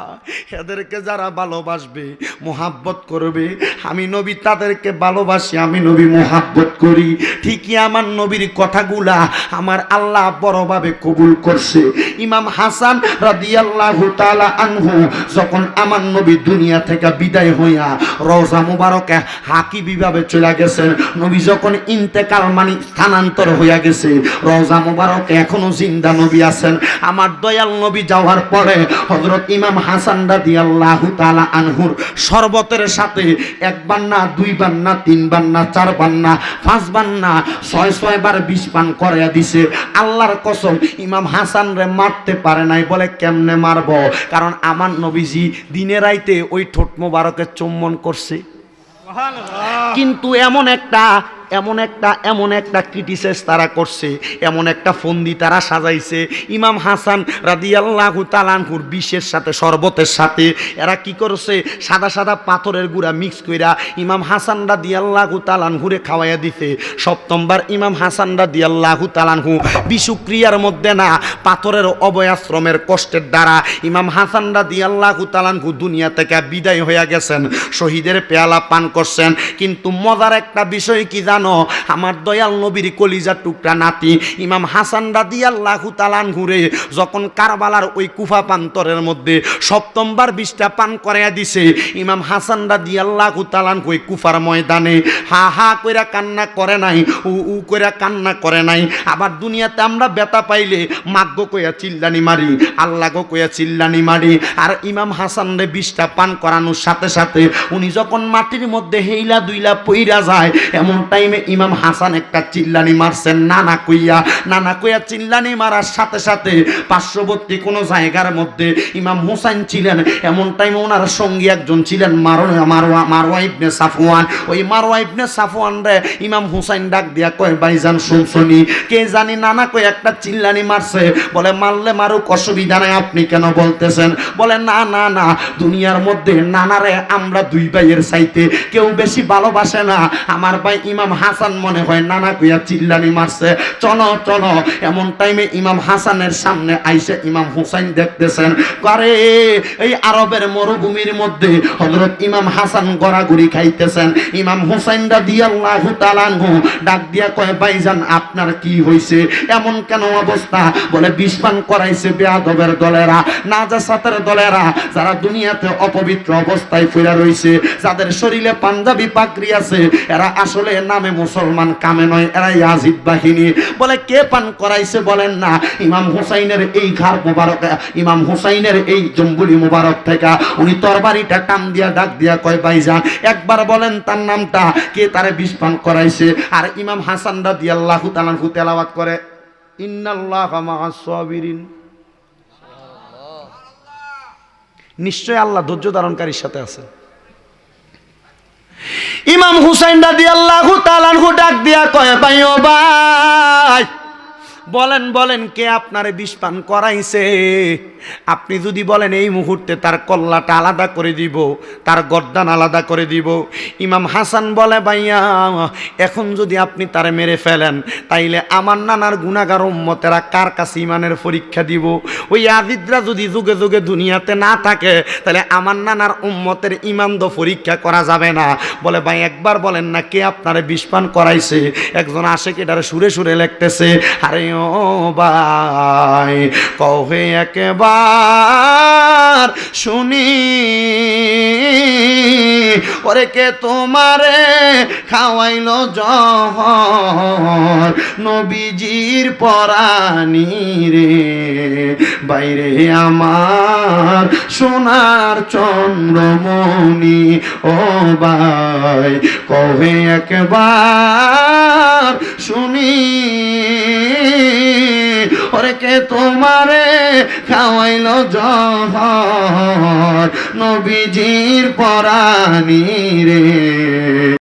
এদেরকে যারা ভালোবাসবে মোহাব্বত করবে, আমি নবী তাদেরকে ভালোবাসি, আমি নবী মোহাব্বত করি। ঠিকই আমার নবীর কথাগুলা আমার আল্লাহ বড়ভাবে কবুল করছে। ইমাম হাসান রাদিয়াল্লাহু তাআলা আনহু যখন আমার নবী দুনিয়া থেকে বিদায় হইয়া রওজা মুবারকে হাকিবিভাবে চলে গেছেন, নবী যখন ইন্তেকাল মানে স্থানান্তর হইয়া গেছে, রওজা মুবারকে এখনো জিন্দা নবী আছেন। আমার দয়াল নবী যাওয়ার পরে হযরত ইমাম হাসান রাদিয়াল্লাহু তাআলা আনহুর শরবতের সাথে একবার না, দুইবার না, তিনবার না, চারবার না, পাঁচবার না, ৬ বার ২০ পান করাইয়া দিছে। আল্লাহর কসম ইমাম হাসান রে মারতে পারে নাই। বলে কেমনে মারব? কারণ আমার নবীজি দিনে রাইতে ওই ঠোঁট মোবারকে চুম্বন করছে। কিন্তু এমন একটা ক্রিটিসাইজ তারা করছে, এমন একটা ফন্দি তারা সাজাইছে, ইমাম হাসান রাদিয়াল্লাহু তাআলা আনহুর বিষের সাথে, শরবতের সাথে এরা কি করছে, সাদা সাদা পাথরের গুঁড়া মিক্স কইরা ইমাম হাসান রাদিয়াল্লাহু তাআলা আনহুরে খাওয়াইয়া দিছে। সপ্তমবার ইমাম হাসান রাদিয়াল্লাহু তাআলা আনহু বিষক্রিয়ার মধ্যে না, পাথরের অবয়াশ্রমের কষ্টের দ্বারা ইমাম হাসান রাদিয়াল্লাহু তাআলা আনহু দুনিয়া থেকে বিদায় হয়ে গেছেন, শহীদের পেয়ালা পান করছেন। কিন্তু মজার একটা বিষয় কি জানো, আমার দয়াল নবীর কলিজার টুকরা নাতি ইমাম হাসান রাদিয়াল্লাহু তাআলা আনহুরে যখন কারবালার ওই কুফা প্রান্তরের মধ্যে সপ্তমবার ২০টা পান করাইয়া দিছে, ইমাম হাসান রাদিয়াল্লাহু তাআলা আনহু ওই কুফার ময়দানে হা হা কইরা কান্না করে নাই, উ উ কইরা কান্না করে নাই। আবার দুনিয়াতে আমরা ব্যথা পাইলে মাগ্য কইয়া চিল্লানি মারি, আল্লাহ গো কইয়া চিল্লানি মারি। আর ইমাম হাসান রে ২০টা পান করানোর সাথে সাথে উনি যখন মাটির মধ্যে হেইলা দুইলা পইরা যায়, এমন টাইমে ইমাম হাসান একটা চিল্লানি মারছেন, নানা কইয়া চিল্লানি মারার সাথে সাথে পার্শ্ববর্তী কোনো জায়গার মধ্যে ইমাম হুসাইন ছিলেন। এমন টাইমে ওনার সঙ্গী একজন ছিলেন মারওয়া ইবনে সাফওয়ান। ওই মারওয়া ইবনে সাফওয়ান রে ইমাম হুসাইন ডাক দিয়া কয়, ভাইজান শুনছনি, কে জানি নানা কই একটা চিল্লানি মারছে। বলে মারলে মারুক, অসুবিধা নাই, আপনি কেন বলতেছেন? বলে না না না, দুনিয়ার মধ্যে নানারে আমরা দুই ভাইয়ের চাইতে কেউ বেশি ভালোবাসে না। আমার ভাই ইমাম হাসান মনে হয় নানা কইয়া চিল্লানি মারছে, চলো চলো। এমন টাইমে ইমাম হাসানের সামনে আইসে ইমাম হুসাইন দেখতেছেন, আরে এই আরবের মরুভূমির মধ্যে হযরত ইমাম হাসান গড়াগড়ি খাইতেছেন। ইমাম হুসাইন রাদিয়াল্লাহু তাআলা আনহু ডাক দিয়া কয়, ভাইজান আপনার কি হইছে, এমন কেন অবস্থা? বলে ২০ পান করাইছে বেয়াদবের দলেরা, নাজাসাতের দলেরা, যারা দুনিয়াতে অপবিত্র অবস্থায় ফিরে রইছে, যাদের শরীরে পাঞ্জাবি পাগড়ি আছে, এরা আসলে নামে মুসলমান, কামে নয়, এরা ইয়াজিদ বাহিনী। বলে কে পান করাইছে বলেন না? ইমাম হুসাইনের এই ঘাড় মুবারক, ইমাম হুসাইনের এই জম্বুলি মুবারক থেকে উনি তরবারিটা টান দিয়া ডাক দিয়া কয়, ভাইজান একবার বলেন তার নামটা, কে তারে ২০ পান করাইছে? আর ইমাম হাসান রাদিয়াল্লাহু তাআলা আনহু তেলাওয়াত করে, ইন্নাল্লাহা মাআস সাবিরিন। নিশ্চয় আল্লাহ ধৈর্য ধারণকারীর সাথে আছে। ইমাম হুসাইন রাদিয়াল্লাহু তাআলা আনহু ডাক দিয়া কয়, ভাই ও ভাই, বলেন বলেন কে আপনারে ২০ পান করাইছে? আপনি যদি বলেন এই মুহূর্তে তার কল্লাটা আলাদা করে দিব, তার গর্দান আলাদা করে দিব। ইমাম হাসান বলে, ভাইয়া এখন যদি আপনি তারে মেরে ফেলেন, তাইলে আমার নানার গুনাহগার উম্মতেরা কার কাছে ইমানের পরীক্ষা দিব? ওই আজিদরা যদি যুগে যুগে দুনিয়াতে না থাকে, তাহলে আমার নানার উম্মতের ইমান তো পরীক্ষা করা যাবে না। বলে ভাই একবার বলেন না কে আপনারে ২০ পান করাইছে? একজন আশেক এটারে সুরে সুরে লিখতেছে, আরে ও ও ভাই কহে একবার শুনি ওরে কে তোমারে খাওয়াইলো জহর নবীজির পরানি রে বাইরে আমার সোনার চন্দ্রমণি ও ভাই কহে একবার শুনি ওরে কে তোমারে খাওয়াইলো জহর নবীজির পরানি রে